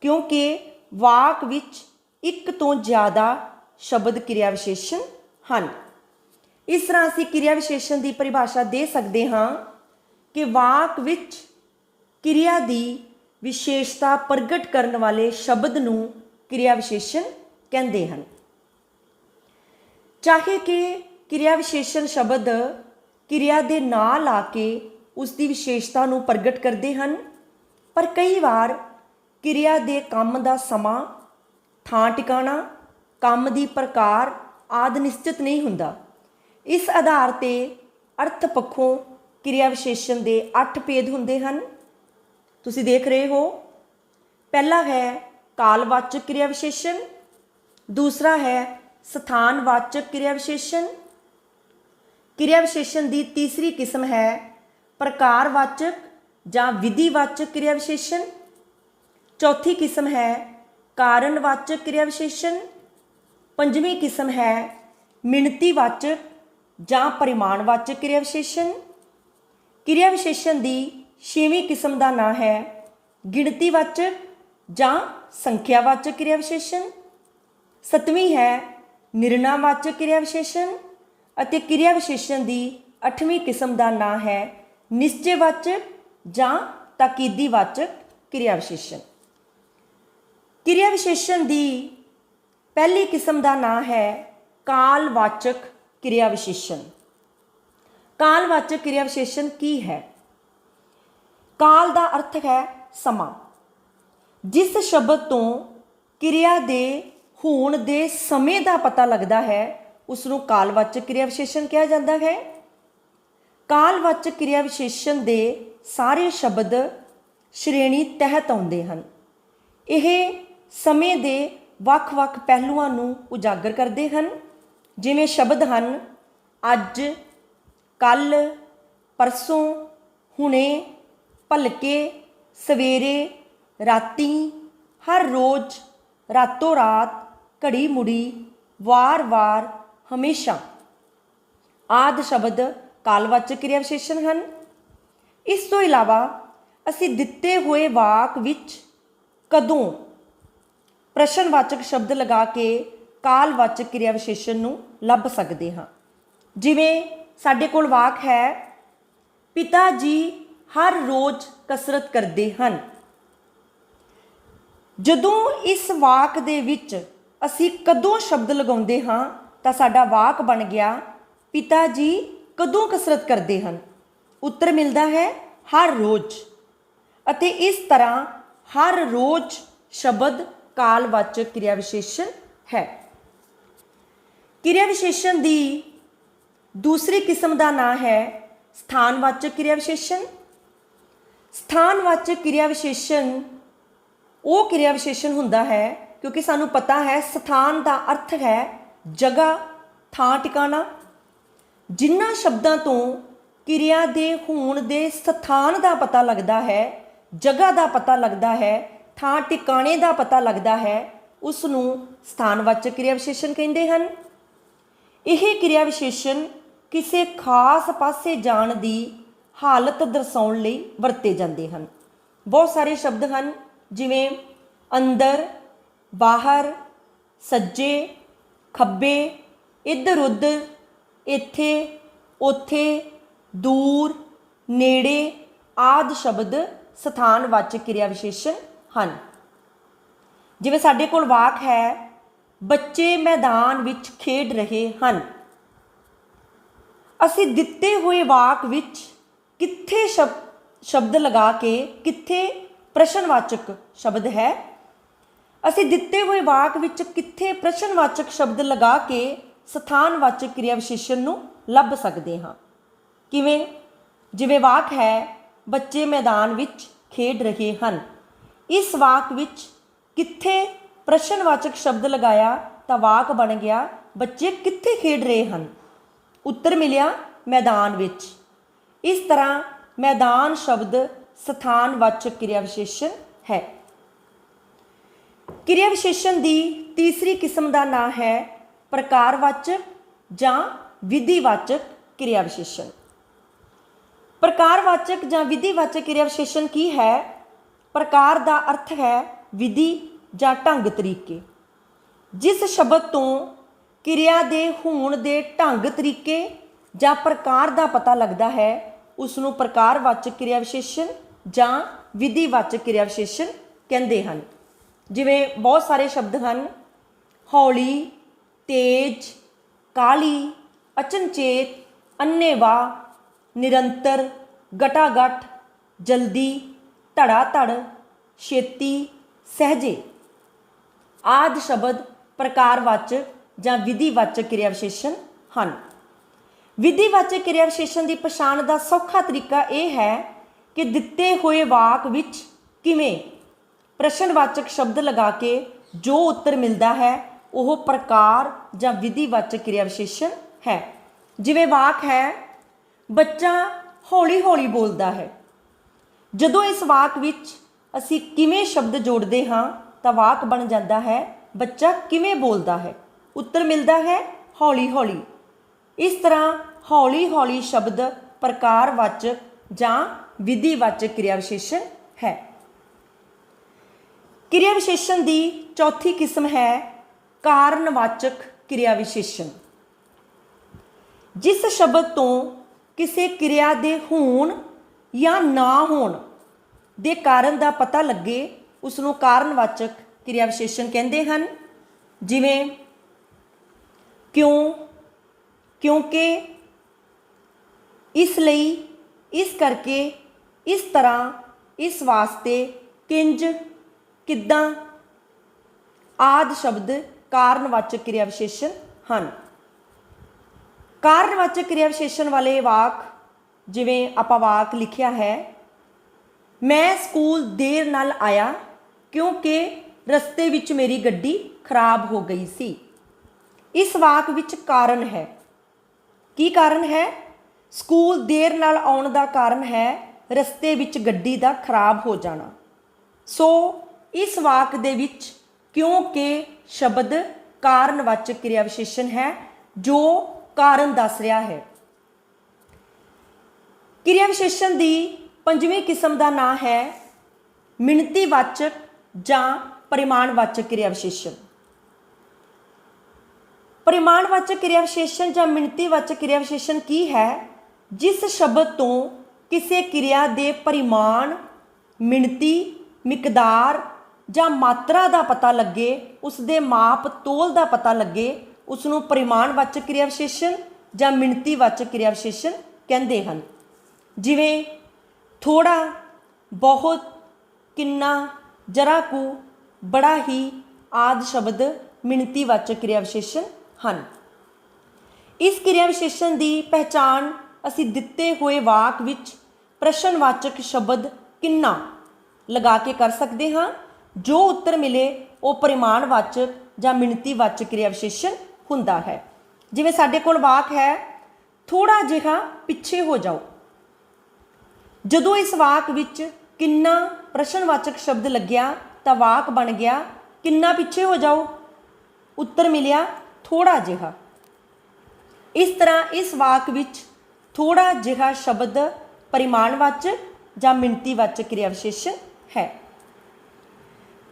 ਕਿਉਂਕਿ ਵਾਕ ਵਿੱਚ ਇੱਕ ਤੋਂ ਜ਼ਿਆਦਾ ਸ਼ਬਦ ਕਿਰਿਆ ਵਿਸ਼ੇਸ਼ਣ ਹਨ। ਇਸ ਤਰ੍ਹਾਂ ਅਸੀਂ ਕਿਰਿਆ ਵਿਸ਼ੇਸ਼ਣ ਦੀ ਪਰਿਭਾਸ਼ਾ ਦੇ ਸਕਦੇ ਹਾਂ ਕਿ ਵਾਕ ਵਿੱਚ ਕਿਰਿਆ ਦੀ ਵਿਸ਼ੇਸ਼ਤਾ ਪ੍ਰਗਟ ਕਰਨ ਵਾਲੇ ਸ਼ਬਦ ਨੂੰ ਕਿਰਿਆ ਵਿਸ਼ੇਸ਼ਣ ਕਹਿੰਦੇ ਹਨ। ਚਾਹੇ ਕਿ ਕਿਰਿਆ ਵਿਸ਼ੇਸ਼ਣ ਸ਼ਬਦ ਕਿਰਿਆ ਦੇ ਨਾਂ ਲਾ ਕੇ ਉਸ ਦੀ ਵਿਸ਼ੇਸ਼ਤਾ ਨੂੰ ਪ੍ਰਗਟ ਕਰਦੇ ਹਨ, ਪਰ ਕਈ ਵਾਰ ਕਿਰਿਆ ਦੇ ਕੰਮ ਦਾ ਸਮਾਂ, ਥਾਂ ਟਿਕਾਣਾ, ਕੰਮ ਦੀ ਪ੍ਰਕਾਰ ਆਦਿ ਨਿਸ਼ਚਿਤ ਨਹੀਂ ਹੁੰਦਾ। ਇਸ ਆਧਾਰ 'ਤੇ ਅਰਥ ਪੱਖੋਂ ਕਿਰਿਆ ਵਿਸ਼ੇਸ਼ਣ ਦੇ 8 ਭੇਦ ਹੁੰਦੇ ਹਨ। ਤੁਸੀਂ ਦੇਖ ਰਹੇ ਹੋ, ਪਹਿਲਾ ਹੈ ਕਾਲਵਾਚਕ ਕਿਰਿਆ ਵਿਸ਼ੇਸ਼ਣ, ਦੂਸਰਾ ਹੈ ਸਥਾਨਵਾਚਕ ਕਿਰਿਆ ਵਿਸ਼ੇਸ਼ਣ। ਕਿਰਿਆ ਵਿਸ਼ੇਸ਼ਣ ਦੀ ਤੀਸਰੀ ਕਿਸਮ ਹੈ ਪ੍ਰਕਾਰਵਾਚਕ ਜਾਂ ਵਿਧੀਵਾਚਕ ਕਿਰਿਆ ਵਿਸ਼ੇਸ਼ਣ। ਚੌਥੀ ਕਿਸਮ ਹੈ ਕਾਰਨਵਾਚਕ ਕਿਰਿਆ ਵਿਸ਼ੇਸ਼ਣ। ਪੰਜਵੀਂ ਕਿਸਮ ਹੈ ਮਿਣਤੀਵਾਚਕ ਜਾਂ ਪਰਿਮਾਣਵਾਚਕ ਕਿਰਿਆ ਵਿਸ਼ੇਸ਼ਣ। ਕਿਰਿਆ ਵਿਸ਼ੇਸ਼ਣ ਦੀ 6ਵੀਂ ਕਿਸਮ ਦਾ ਨਾਂ ਹੈ ਗਿਣਤੀਵਾਚਕ ਜਾਂ ਸੰਖਿਆਵਾਚਕ ਕਿਰਿਆ ਵਿਸ਼ੇਸ਼ਣ। 7ਵੀਂ ਹੈ ਨਿਰਣਾਵਾਚਕ ਕਿਰਿਆ ਵਿਸ਼ੇਸ਼ਣ ਅਤੇ ਕਿਰਿਆ ਵਿਸ਼ੇਸ਼ਣ ਦੀ 8ਵੀਂ ਕਿਸਮ ਦਾ ਨਾਂ ਹੈ ਨਿਸ਼ਚੈਵਾਚਕ ਜਾਂ ਤਾਕੀਦੀਵਾਚਕ ਕਿਰਿਆ ਵਿਸ਼ੇਸ਼ਣ। ਕਿਰਿਆ ਵਿਸ਼ੇਸ਼ਣ ਦੀ ਪਹਿਲੀ ਕਿਸਮ ਦਾ ਨਾਂ ਹੈ ਕਾਲਵਾਚਕ ਕਿਰਿਆ ਵਿਸ਼ੇਸ਼ਣ। ਕਾਲਵਾਚਕ ਕਿਰਿਆ ਵਿਸ਼ੇਸ਼ਣ ਕੀ ਹੈ? ਕਾਲ ਦਾ ਅਰਥ ਹੈ ਸਮਾਂ। ਜਿਸ ਸ਼ਬਦ ਤੋਂ ਕਿਰਿਆ ਦੇ ਹੋਣ ਦੇ ਸਮੇਂ ਦਾ ਪਤਾ ਲੱਗਦਾ ਹੈ ਉਸ ਨੂੰ ਕਾਲਵਾਚਕ ਕਿਰਿਆ ਵਿਸ਼ੇਸ਼ਣ ਕਿਹਾ ਜਾਂਦਾ ਹੈ। ਕਾਲਵਾਚਕ ਕਿਰਿਆ ਵਿਸ਼ੇਸ਼ਣ ਦੇ ਸਾਰੇ ਸ਼ਬਦ ਸ਼੍ਰੇਣੀ ਤਹਿਤ ਆਉਂਦੇ ਹਨ। ਇਹ ਸਮੇਂ ਦੇ ਵੱਖ-ਵੱਖ ਪਹਿਲੂਆਂ ਨੂੰ ਉਜਾਗਰ ਕਰਦੇ ਹਨ, ਜਿਵੇਂ ਸ਼ਬਦ ਹਨ ਅੱਜ, ਕੱਲ੍ਹ, ਪਰਸੋਂ, ਹੁਣੇ, ਭਲਕੇ, ਸਵੇਰੇ, ਰਾਤੀ, ਹਰ ਰੋਜ਼, ਰਾਤੋਂ ਰਾਤ, ਘੜੀ ਮੁੜੀ, ਵਾਰ-ਵਾਰ, ਹਮੇਸ਼ਾ ਆਦਿ ਸ਼ਬਦ ਕਾਲਵਾਚਕ ਕਿਰਿਆ ਵਿਸ਼ੇਸ਼ਣ ਹਨ। ਇਸ ਤੋਂ ਇਲਾਵਾ ਅਸੀਂ ਦਿੱਤੇ ਹੋਏ ਵਾਕ ਵਿੱਚ ਕਦੋਂ ਪ੍ਰਸ਼ਨਵਾਚਕ ਸ਼ਬਦ ਲਗਾ ਕੇ ਕਾਲਵਾਚਕ ਕਿਰਿਆ ਵਿਸ਼ੇਸ਼ਣ ਨੂੰ ਲੱਭ ਸਕਦੇ ਹਾਂ। ਜਿਵੇਂ ਸਾਡੇ ਕੋਲ ਵਾਕ ਹੈ ਪਿਤਾ ਜੀ ਹਰ ਰੋਜ਼ ਕਸਰਤ ਕਰਦੇ ਹਨ। ਜਦੋਂ ਇਸ ਵਾਕ ਦੇ ਵਿੱਚ ਅਸੀਂ ਕਦੋਂ ਸ਼ਬਦ ਲਗਾਉਂਦੇ ਹਾਂ ਤਾਂ ਸਾਡਾ ਵਾਕ ਬਣ ਗਿਆ ਪਿਤਾ ਜੀ ਕਦੋਂ ਕਸਰਤ ਕਰਦੇ ਹਨ। ਉੱਤਰ ਮਿਲਦਾ ਹੈ ਹਰ ਰੋਜ਼, ਅਤੇ ਇਸ ਤਰ੍ਹਾਂ ਹਰ ਰੋਜ਼ ਸ਼ਬਦ ਕਾਲਵਾਚਕ ਕਿਰਿਆ ਵਿਸ਼ੇਸ਼ਣ ਹੈ। ਕਿਰਿਆ ਵਿਸ਼ੇਸ਼ਣ ਦੀ ਦੂਸਰੀ ਕਿਸਮ ਦਾ ਨਾਂ ਹੈ ਸਥਾਨਵਾਚਕ ਕਿਰਿਆ ਵਿਸ਼ੇਸ਼ਣ। ਸਥਾਨਵਾਚਕ ਕਿਰਿਆ ਵਿਸ਼ੇਸ਼ਣ ਉਹ ਕਿਰਿਆ ਵਿਸ਼ੇਸ਼ਣ ਹੁੰਦਾ ਹੈ, ਕਿਉਂਕਿ ਸਾਨੂੰ ਪਤਾ ਹੈ ਸਥਾਨ ਦਾ ਅਰਥ ਹੈ ਜਗ੍ਹਾ, ਥਾਂ ਟਿਕਾਣਾ। ਜਿਨ੍ਹਾਂ ਸ਼ਬਦਾਂ ਤੋਂ ਕਿਰਿਆ ਦੇ ਹੋਣ ਦੇ ਸਥਾਨ ਦਾ ਪਤਾ ਲੱਗਦਾ ਹੈ, ਜਗ੍ਹਾ ਦਾ ਪਤਾ ਲੱਗਦਾ ਹੈ, ਥਾਂ ਟਿਕਾਣੇ ਦਾ ਪਤਾ ਲੱਗਦਾ ਹੈ, ਉਸ ਨੂੰ ਸਥਾਨਵਾਚਕ ਕਿਰਿਆ ਵਿਸ਼ੇਸ਼ਣ ਕਹਿੰਦੇ ਹਨ। ਇਹ ਕਿਰਿਆ ਵਿਸ਼ੇਸ਼ਣ ਕਿਸੇ ਖਾਸ ਪਾਸੇ ਜਾਣ ਦੀ ਹਾਲਤ ਦਰਸਾਉਣ ਲਈ ਵਰਤੇ ਜਾਂਦੇ ਹਨ। ਬਹੁਤ ਸਾਰੇ ਸ਼ਬਦ ਹਨ, ਜਿਵੇਂ ਅੰਦਰ, ਬਾਹਰ, ਸੱਜੇ, ਖੱਬੇ, ਇੱਧਰ ਉੱਧਰ, ਇੱਥੇ, ਉੱਥੇ, ਦੂਰ, ਨੇੜੇ ਆਦਿ ਸ਼ਬਦ ਸਥਾਨਵਾਚਕ ਕਿਰਿਆ ਵਿਸ਼ੇਸ਼ਣ ਹਨ। ਜਿਵੇਂ ਸਾਡੇ ਕੋਲ ਵਾਕ ਹੈ, ਬੱਚੇ ਮੈਦਾਨ ਵਿੱਚ ਖੇਡ ਰਹੇ ਹਨ। ਅਸੀਂ ਦਿੱਤੇ ਹੋਏ ਵਾਕ ਵਿੱਚ ਕਿੱਥੇ ਸ਼ਬਦ ਲਗਾ ਕੇ, ਕਿੱਥੇ ਪ੍ਰਸ਼ਨਵਾਚਕ ਸ਼ਬਦ ਹੈ, ਅਸੀਂ ਦਿੱਤੇ ਹੋਏ ਵਾਕ ਵਿੱਚ ਕਿੱਥੇ ਪ੍ਰਸ਼ਨਵਾਚਕ ਸ਼ਬਦ ਲਗਾ ਕੇ ਸਥਾਨਵਾਚਕ ਕਿਰਿਆ ਵਿਸ਼ੇਸ਼ਣ ਨੂੰ ਲੱਭ ਸਕਦੇ ਹਾਂ। ਕਿਵੇਂ? ਜਿਵੇਂ ਵਾਕ ਹੈ, ਬੱਚੇ ਮੈਦਾਨ ਵਿੱਚ ਖੇਡ ਰਹੇ ਹਨ। ਇਸ ਵਾਕ ਵਿੱਚ ਕਿੱਥੇ ਪ੍ਰਸ਼ਨਵਾਚਕ ਸ਼ਬਦ ਲਗਾਇਆ ਤਾਂ ਵਾਕ ਬਣ ਗਿਆ ਬੱਚੇ ਕਿੱਥੇ ਖੇਡ ਰਹੇ ਹਨ। ਉੱਤਰ ਮਿਲਿਆ ਮੈਦਾਨ ਵਿੱਚ। ਇਸ ਤਰ੍ਹਾਂ ਮੈਦਾਨ ਸ਼ਬਦ ਸਥਾਨਵਾਚਕ ਕਿਰਿਆ ਵਿਸ਼ੇਸ਼ਣ ਹੈ। ਕਿਰਿਆ ਵਿਸ਼ੇਸ਼ਣ ਦੀ ਤੀਸਰੀ ਕਿਸਮ ਦਾ ਨਾਂ ਹੈ ਪ੍ਰਕਾਰਵਾਚਕ ਜਾਂ ਵਿਧੀਵਾਚਕ ਕਿਰਿਆ ਵਿਸ਼ੇਸ਼ਣ। ਪ੍ਰਕਾਰਵਾਚਕ ਜਾਂ ਵਿਧੀਵਾਚਕ ਕਿਰਿਆ ਵਿਸ਼ੇਸ਼ਣ ਕੀ ਹੈ? ਪ੍ਰਕਾਰ ਦਾ ਅਰਥ ਹੈ ਵਿਧੀ ਜਾਂ ਢੰਗ ਤਰੀਕੇ। ਜਿਸ ਸ਼ਬਦ ਤੋਂ ਕਿਰਿਆ ਦੇ ਹੋਣ ਦੇ ਢੰਗ ਤਰੀਕੇ ਜਾਂ ਪ੍ਰਕਾਰ ਦਾ ਪਤਾ ਲੱਗਦਾ ਹੈ ਉਸ ਨੂੰ ਪ੍ਰਕਾਰਵਾਚਕ ਕਿਰਿਆ ਵਿਸ਼ੇਸ਼ਣ ਜਾਂ ਵਿਧੀਵਾਚਕ ਕਿਰਿਆ ਵਿਸ਼ੇਸ਼ਣ ਕਹਿੰਦੇ ਹਨ। ਜਿਵੇਂ ਬਹੁਤ ਸਾਰੇ ਸ਼ਬਦ ਹਨ, ਹੌਲੀ, ਤੇਜ਼, ਕਾਲੀ, ਅਚਨਚੇਤ, ਅੰਨ੍ਹੇਵਾਹ, ਨਿਰੰਤਰ, ਗਟਾਗਟ, ਜਲਦੀ, ਧੜਾ ਧੜ, ਛੇਤੀ, ਸਹਿਜੇ ਆਦਿ ਸ਼ਬਦ ਪ੍ਰਕਾਰਵਾਚਕ ਜਾਂ ਵਿਧੀਵਾਚਕ ਕਿਰਿਆ ਵਿਸ਼ੇਸ਼ਣ ਹਨ। ਵਿਧੀਵਾਚਕ ਕਿਰਿਆ ਵਿਸ਼ੇਸ਼ਣ ਦੀ ਪਛਾਣ ਦਾ ਸੌਖਾ ਤਰੀਕਾ ਇਹ ਹੈ ਕਿ ਦਿੱਤੇ ਹੋਏ ਵਾਕ ਵਿੱਚ ਕਿਵੇਂ ਪ੍ਰਸ਼ਨਵਾਚਕ ਸ਼ਬਦ ਲਗਾ ਕੇ ਜੋ ਉੱਤਰ ਮਿਲਦਾ ਹੈ ਉਹ ਪ੍ਰਕਾਰ ਜਾਂ ਵਿਧੀਵਾਚਕ ਕਿਰਿਆ ਵਿਸ਼ੇਸ਼ਣ ਹੈ। ਜਿਵੇਂ ਵਾਕ ਹੈ, ਬੱਚਾ ਹੌਲੀ ਹੌਲੀ ਬੋਲਦਾ ਹੈ। ਜਦੋਂ ਇਸ ਵਾਕ ਵਿੱਚ ਅਸੀਂ ਕਿਵੇਂ ਸ਼ਬਦ ਜੋੜਦੇ ਹਾਂ ਤਾਂ ਵਾਕ ਬਣ ਜਾਂਦਾ ਹੈ ਬੱਚਾ ਕਿਵੇਂ ਬੋਲਦਾ ਹੈ। ਉੱਤਰ ਮਿਲਦਾ ਹੈ ਹੌਲੀ ਹੌਲੀ। ਇਸ ਤਰ੍ਹਾਂ ਹੌਲੀ ਹੌਲੀ ਸ਼ਬਦ ਪ੍ਰਕਾਰਵਾਚਕ ਜਾਂ ਵਿਧੀਵਾਚਕ ਕਿਰਿਆ ਵਿਸ਼ੇਸ਼ਣ ਹੈ। ਕਿਰਿਆ ਵਿਸ਼ੇਸ਼ਣ ਦੀ ਚੌਥੀ ਕਿਸਮ ਹੈ ਕਾਰਨਵਾਚਕ ਕਿਰਿਆ ਵਿਸ਼ੇਸ਼ਣ। ਜਿਸ ਸ਼ਬਦ ਤੋਂ ਕਿਸੇ ਕਿਰਿਆ ਦੇ ਹੋਣ ਜਾਂ ਨਾ ਹੋਣ ਦੇ ਕਾਰਨ ਦਾ ਪਤਾ ਲੱਗੇ ਉਸ ਨੂੰ ਕਾਰਨਵਾਚਕ ਕਿਰਿਆ ਵਿਸ਼ੇਸ਼ਣ ਕਹਿੰਦੇ ਹਨ। ਜਿਵੇਂ ਕਿਉਂ, ਕਿਉਂਕਿ, ਇਸ ਲਈ, ਇਸ ਕਰਕੇ, ਇਸ ਤਰ੍ਹਾਂ, ਇਸ ਵਾਸਤੇ, ਕਿੰਜ, ਕਿੱਦਾਂ ਆਦਿ ਸ਼ਬਦ ਕਾਰਨਵਾਚਕ ਕਿਰਿਆ ਵਿਸ਼ੇਸ਼ਣ ਹਨ। ਕਾਰਨਵਾਚਕ ਕਿਰਿਆ ਵਿਸ਼ੇਸ਼ਣ ਵਾਲੇ ਵਾਕ, ਜਿਵੇਂ ਆਪਾਂ ਵਾਕ ਲਿਖਿਆ ਹੈ, ਮੈਂ ਸਕੂਲ ਦੇਰ ਨਾਲ ਆਇਆ ਕਿਉਂਕਿ ਰਸਤੇ ਵਿੱਚ ਮੇਰੀ ਗੱਡੀ ਖਰਾਬ ਹੋ ਗਈ ਸੀ। ਇਸ ਵਾਕ ਵਿੱਚ ਕਾਰਨ ਹੈ। ਕੀ ਕਾਰਨ ਹੈ? ਸਕੂਲ ਦੇਰ ਨਾਲ ਆਉਣ ਦਾ ਕਾਰਨ ਹੈ ਰਸਤੇ ਵਿੱਚ ਗੱਡੀ ਦਾ ਖਰਾਬ ਹੋ ਜਾਣਾ। ਸੋ ਇਸ ਵਾਕ ਦੇ ਵਿੱਚ ਕਿਉਂਕਿ ਸ਼ਬਦ ਕਾਰਨਵਾਚਕ ਕਿਰਿਆ ਵਿਸ਼ੇਸ਼ਣ ਹੈ ਜੋ ਕਾਰਨ ਦੱਸ ਰਿਹਾ ਹੈ। ਕਿਰਿਆ ਵਿਸ਼ੇਸ਼ਣ ਦੀ ਪੰਜਵੀਂ ਕਿਸਮ ਦਾ ਨਾਂ ਹੈ ਮਿਣਤੀਵਾਚਕ ਜਾਂ ਪਰਿਮਾਣਵਾਚਕ ਕਿਰਿਆ ਵਿਸ਼ੇਸ਼ਣ। ਪਰਿਮਾਣਵਾਚਕ ਕਿਰਿਆ ਵਿਸ਼ੇਸ਼ਣ ਜਾਂ ਮਿਣਤੀਵਾਚਕ ਕਿਰਿਆ ਵਿਸ਼ੇਸ਼ਣ ਕੀ ਹੈ? ਜਿਸ ਸ਼ਬਦ ਤੋਂ ਕਿਸੇ ਕਿਰਿਆ ਦੇ ਪਰਿਮਾਣ, ਮਿਣਤੀ, ਮਿਕਦਾਰ ਜਾਂ ਮਾਤਰਾ ਦਾ ਪਤਾ ਲੱਗੇ, ਉਸ ਦੇ ਮਾਪ ਤੋਲ ਦਾ ਪਤਾ ਲੱਗੇ, ਉਸ ਨੂੰ ਪਰਿਮਾਣਵਾਚਕ ਕਿਰਿਆ ਵਿਸ਼ੇਸ਼ਣ ਜਾਂ ਮਿਣਤੀਵਾਚਕ ਕਿਰਿਆ ਵਿਸ਼ੇਸ਼ਣ ਕਹਿੰਦੇ ਹਨ। ਜਿਵੇਂ ਥੋੜਾ, ਬਹੁਤ, ਕਿੰਨਾ, ਜਰਾ ਕੁ, ਬੜਾ ਹੀ ਆਦਿ ਸ਼ਬਦ ਮਿਣਤੀਵਾਚਕ ਕਿਰਿਆ ਵਿਸ਼ੇਸ਼ਣ ਹਨ। ਇਸ ਕਿਰਿਆ ਵਿਸ਼ੇਸ਼ਣ ਦੀ ਪਹਿਚਾਣ ਅਸੀਂ ਦਿੱਤੇ ਹੋਏ ਵਾਕ ਵਿੱਚ ਪ੍ਰਸ਼ਨਵਾਚਕ ਸ਼ਬਦ ਕਿੰਨਾ ਲਗਾ ਕੇ ਕਰ ਸਕਦੇ ਹਾਂ। ਜੋ ਉੱਤਰ ਮਿਲੇ ਉਹ ਪਰਿਮਾਣਵਾਚਕ ਜਾਂ ਮਿਣਤੀਵਾਚਕ ਕਿਰਿਆ ਵਿਸ਼ੇਸ਼ਣ ਹੁੰਦਾ ਹੈ। ਜਿਵੇਂ ਸਾਡੇ ਕੋਲ ਵਾਕ ਹੈ ਥੋੜਾ ਜਿਹਾ ਪਿੱਛੇ ਹੋ ਜਾਓ। ਜਦੋਂ ਇਸ ਵਾਕ ਵਿੱਚ ਕਿੰਨਾ ਪ੍ਰਸ਼ਨਵਾਚਕ ਸ਼ਬਦ ਲੱਗਿਆ ਤਾਂ ਵਾਕ ਬਣ ਗਿਆ ਕਿੰਨਾ ਪਿੱਛੇ ਹੋ ਜਾਓ। ਉੱਤਰ ਮਿਲਿਆ ਥੋੜਾ ਜਿਹਾ। ਇਸ ਤਰ੍ਹਾਂ ਇਸ ਵਾਕ ਵਿੱਚ ਥੋੜਾ ਜਿਹਾ ਸ਼ਬਦ ਪਰਿਮਾਣਵਾਚਕ ਜਾਂ ਮਿਣਤੀਵਾਚਕ ਕਿਰਿਆ ਵਿਸ਼ੇਸ਼ਣ ਹੈ।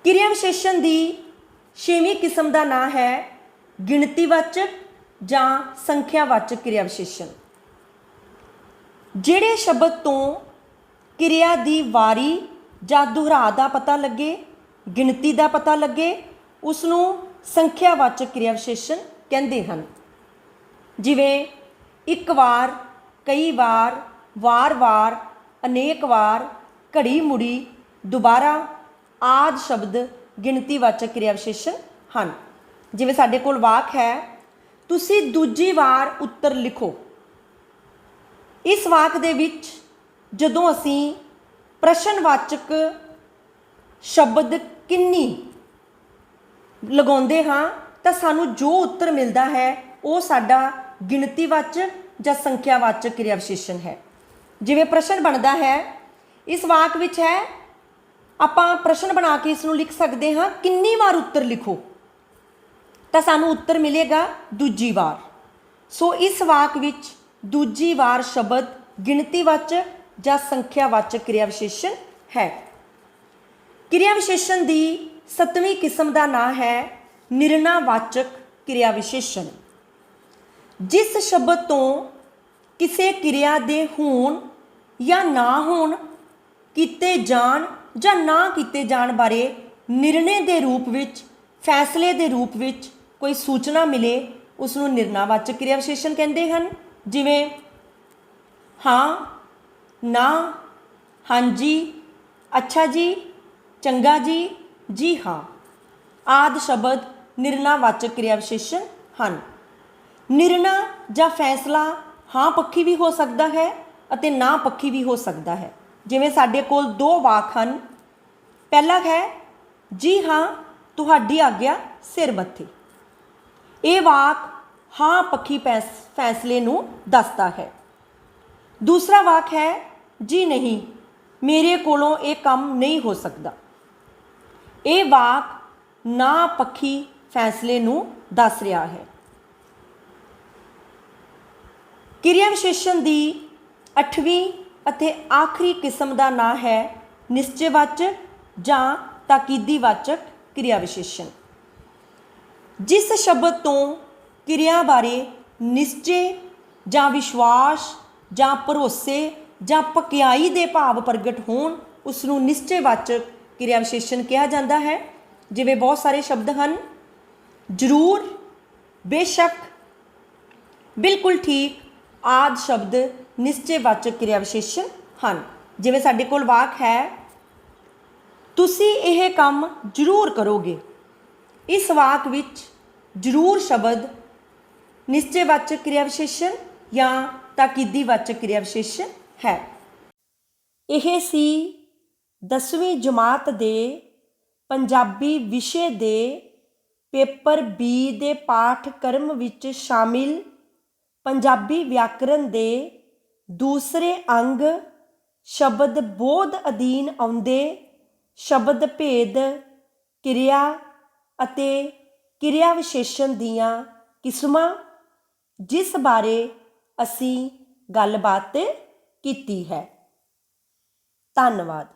ਕਿਰਿਆ ਵਿਸ਼ੇਸ਼ਣ ਦੀ 6ਵੀਂ ਕਿਸਮ ਦਾ ਨਾਂ ਹੈ ਗਿਣਤੀਵਾਚਕ ਜਾਂ ਸੰਖਿਆਵਾਚਕ ਕਿਰਿਆ ਵਿਸ਼ੇਸ਼ਣ। ਜਿਹੜੇ ਸ਼ਬਦ ਤੋਂ ਕਿਰਿਆ ਦੀ ਵਾਰੀ ਜਾਂ ਦੁਹਰਾ ਦਾ ਪਤਾ ਲੱਗੇ, ਗਿਣਤੀ ਦਾ ਪਤਾ ਲੱਗੇ, ਉਸ ਨੂੰ ਸੰਖਿਆਵਾਚਕ ਕਿਰਿਆ ਵਿਸ਼ੇਸ਼ਣ ਕਹਿੰਦੇ ਹਨ। ਜਿਵੇਂ ਇੱਕ ਵਾਰ, ਕਈ ਵਾਰ, ਵਾਰ-ਵਾਰ, ਅਨੇਕ ਵਾਰ, ਘੜੀ ਮੁੜੀ, ਦੁਬਾਰਾ ਆਦਿ ਸ਼ਬਦ ਗਿਣਤੀਵਾਚਕ ਕਿਰਿਆ ਵਿਸ਼ੇਸ਼ਣ ਹਨ। ਜਿਵੇਂ ਸਾਡੇ ਕੋਲ ਵਾਕ ਹੈ ਤੁਸੀਂ ਦੂਜੀ ਵਾਰ ਉੱਤਰ ਲਿਖੋ। ਇਸ ਵਾਕ ਦੇ ਵਿੱਚ ਜਦੋਂ ਅਸੀਂ ਪ੍ਰਸ਼ਨਵਾਚਕ ਸ਼ਬਦ ਕਿੰਨੀ ਲਗਾਉਂਦੇ ਹਾਂ ਤਾਂ ਸਾਨੂੰ ਜੋ ਉੱਤਰ ਮਿਲਦਾ ਹੈ ਉਹ ਸਾਡਾ ਗਿਣਤੀਵਾਚਕ ਜਾਂ ਸੰਖਿਆਵਾਚਕ ਕਿਰਿਆ ਵਿਸ਼ੇਸ਼ਣ ਹੈ। ਜਿਵੇਂ ਪ੍ਰਸ਼ਨ ਬਣਦਾ ਹੈ, ਇਸ ਵਾਕ ਵਿੱਚ ਹੈ ਆਪਾਂ ਪ੍ਰਸ਼ਨ ਬਣਾ ਕੇ ਇਸ ਨੂੰ ਲਿਖ ਸਕਦੇ ਹਾਂ ਕਿੰਨੀ ਵਾਰ ਉੱਤਰ ਲਿਖੋ, ਤਾਂ ਸਾਨੂੰ ਉੱਤਰ ਮਿਲੇਗਾ ਦੂਜੀ ਵਾਰ। ਸੋ ਇਸ ਵਾਕ ਵਿੱਚ ਦੂਜੀ ਵਾਰ ਸ਼ਬਦ ਗਿਣਤੀਵਾਚਕ ਜਾਂ ਸੰਖਿਆਵਾਚਕ ਕਿਰਿਆ ਵਿਸ਼ੇਸ਼ਣ ਹੈ। ਕਿਰਿਆ ਵਿਸ਼ੇਸ਼ਣ ਦੀ 7ਵੀਂ ਕਿਸਮ ਦਾ ਨਾਂ ਹੈ ਨਿਰਣਾਵਾਚਕ ਕਿਰਿਆ ਵਿਸ਼ੇਸ਼ਣ। ਜਿਸ ਸ਼ਬਦ ਤੋਂ ਕਿਸੇ ਕਿਰਿਆ ਦੇ ਹੋਣ ਜਾਂ ਨਾ ਹੋਣ, ਕੀਤੇ ਜਾਣ ਜਾਂ ਨਾ ਕੀਤੇ ਜਾਣ ਬਾਰੇ ਨਿਰਣੇ ਦੇ ਰੂਪ ਵਿੱਚ, ਫੈਸਲੇ ਦੇ ਰੂਪ ਵਿੱਚ ਕੋਈ ਸੂਚਨਾ ਮਿਲੇ ਉਸ ਨੂੰ ਨਿਰਣਾਵਾਚਕ ਕਿਰਿਆ ਵਿਸ਼ੇਸ਼ਣ ਕਹਿੰਦੇ ਹਨ। ਜਿਵੇਂ ਹਾਂ, ਨਾ, ਹਾਂਜੀ, ਅੱਛਾ ਜੀ, ਚੰਗਾ ਜੀ, ਜੀ ਹਾਂ ਆਦਿ ਸ਼ਬਦ ਨਿਰਣਾਵਾਚਕ ਕਿਰਿਆ ਵਿਸ਼ੇਸ਼ਣ ਹਨ। ਨਿਰਣਾ ਜਾਂ ਫੈਸਲਾ ਹਾਂ ਪੱਖੀ ਵੀ ਹੋ ਸਕਦਾ ਹੈ ਅਤੇ ਨਾ ਪੱਖੀ ਵੀ ਹੋ ਸਕਦਾ ਹੈ। ਜਿਵੇਂ ਸਾਡੇ ਕੋਲ ਦੋ ਵਾਕ ਹਨ। ਪਹਿਲਾ ਹੈ ਜੀ ਹਾਂ ਤੁਹਾਡੀ ਆਗਿਆ ਸਿਰ ਮੱਥੇ। ਇਹ ਵਾਕ ਹਾਂ ਪੱਖੀ ਫੈਸਲੇ ਨੂੰ ਦੱਸਦਾ ਹੈ। ਦੂਸਰਾ ਵਾਕ ਹੈ ਜੀ ਨਹੀਂ ਮੇਰੇ ਕੋਲੋਂ ਇਹ ਕੰਮ ਨਹੀਂ ਹੋ ਸਕਦਾ। ਇਹ ਵਾਕ ਨਾ ਪੱਖੀ ਫੈਸਲੇ ਨੂੰ ਦੱਸ ਰਿਹਾ ਹੈ। ਕਿਰਿਆ ਵਿਸ਼ੇਸ਼ਣ ਦੀ 8ਵੀਂ ਅਤੇ ਆਖਰੀ ਕਿਸਮ ਦਾ ਨਾਂ ਹੈ ਨਿਸ਼ਚੈਵਾਚਕ ਜਾਂ ਤਾਕੀਦੀਵਾਚਕ ਕਿਰਿਆ ਵਿਸ਼ੇਸ਼ਣ। ਜਿਸ ਸ਼ਬਦ ਤੋਂ ਕਿਰਿਆ ਬਾਰੇ ਨਿਸ਼ਚੇ ਜਾਂ ਵਿਸ਼ਵਾਸ ਜਾਂ ਭਰੋਸੇ ਜਾਂ ਪਕਿਆਈ ਦੇ ਭਾਵ ਪ੍ਰਗਟ ਹੋਣ ਉਸ ਨੂੰ ਨਿਸ਼ਚੈਵਾਚਕ ਕਿਰਿਆ ਵਿਸ਼ੇਸ਼ਣ ਕਿਹਾ ਜਾਂਦਾ ਹੈ। ਜਿਵੇਂ ਬਹੁਤ ਸਾਰੇ ਸ਼ਬਦ ਹਨ ਜ਼ਰੂਰ, ਬੇਸ਼ੱਕ, ਬਿਲਕੁਲ ਠੀਕ ਆਦਿ ਸ਼ਬਦ ਨਿਸ਼ਚੈਵਾਚਕ ਕਿਰਿਆ ਵਿਸ਼ੇਸ਼ਣ ਹਨ। ਜਿਵੇਂ ਸਾਡੇ ਕੋਲ ਵਾਕ ਹੈ ਤੁਸੀਂ ਇਹ ਕੰਮ ਜ਼ਰੂਰ ਕਰੋਗੇ। ਇਸ ਵਾਕ ਵਿੱਚ ਜ਼ਰੂਰ ਸ਼ਬਦ ਨਿਸ਼ਚੈਵਾਚਕ ਕਿਰਿਆ ਵਿਸ਼ੇਸ਼ਣ ਜਾਂ ਤਾਕੀਦੀਵਾਚਕ ਕਿਰਿਆ ਵਿਸ਼ੇਸ਼ਣ ਹੈ। ਇਹ ਸੀ 10ਵੀਂ ਜਮਾਤ ਦੇ ਪੰਜਾਬੀ ਵਿਸ਼ੇ ਦੇ ਪੇਪਰ B ਦੇ ਪਾਠਕ੍ਰਮ ਵਿੱਚ ਸ਼ਾਮਿਲ ਪੰਜਾਬੀ ਵਿਆਕਰਨ ਦੇ ਦੂਸਰੇ ਅੰਗ ਸ਼ਬਦ ਬੋਧ ਅਧੀਨ ਆਉਂਦੇ ਸ਼ਬਦ ਭੇਦ, ਕਿਰਿਆ ਅਤੇ ਕਿਰਿਆ ਵਿਸ਼ੇਸ਼ਣ ਦੀਆਂ ਕਿਸਮਾਂ ਜਿਸ ਬਾਰੇ ਅਸੀਂ ਗੱਲਬਾਤ ਕੀਤੀ ਹੈ। ਧੰਨਵਾਦ।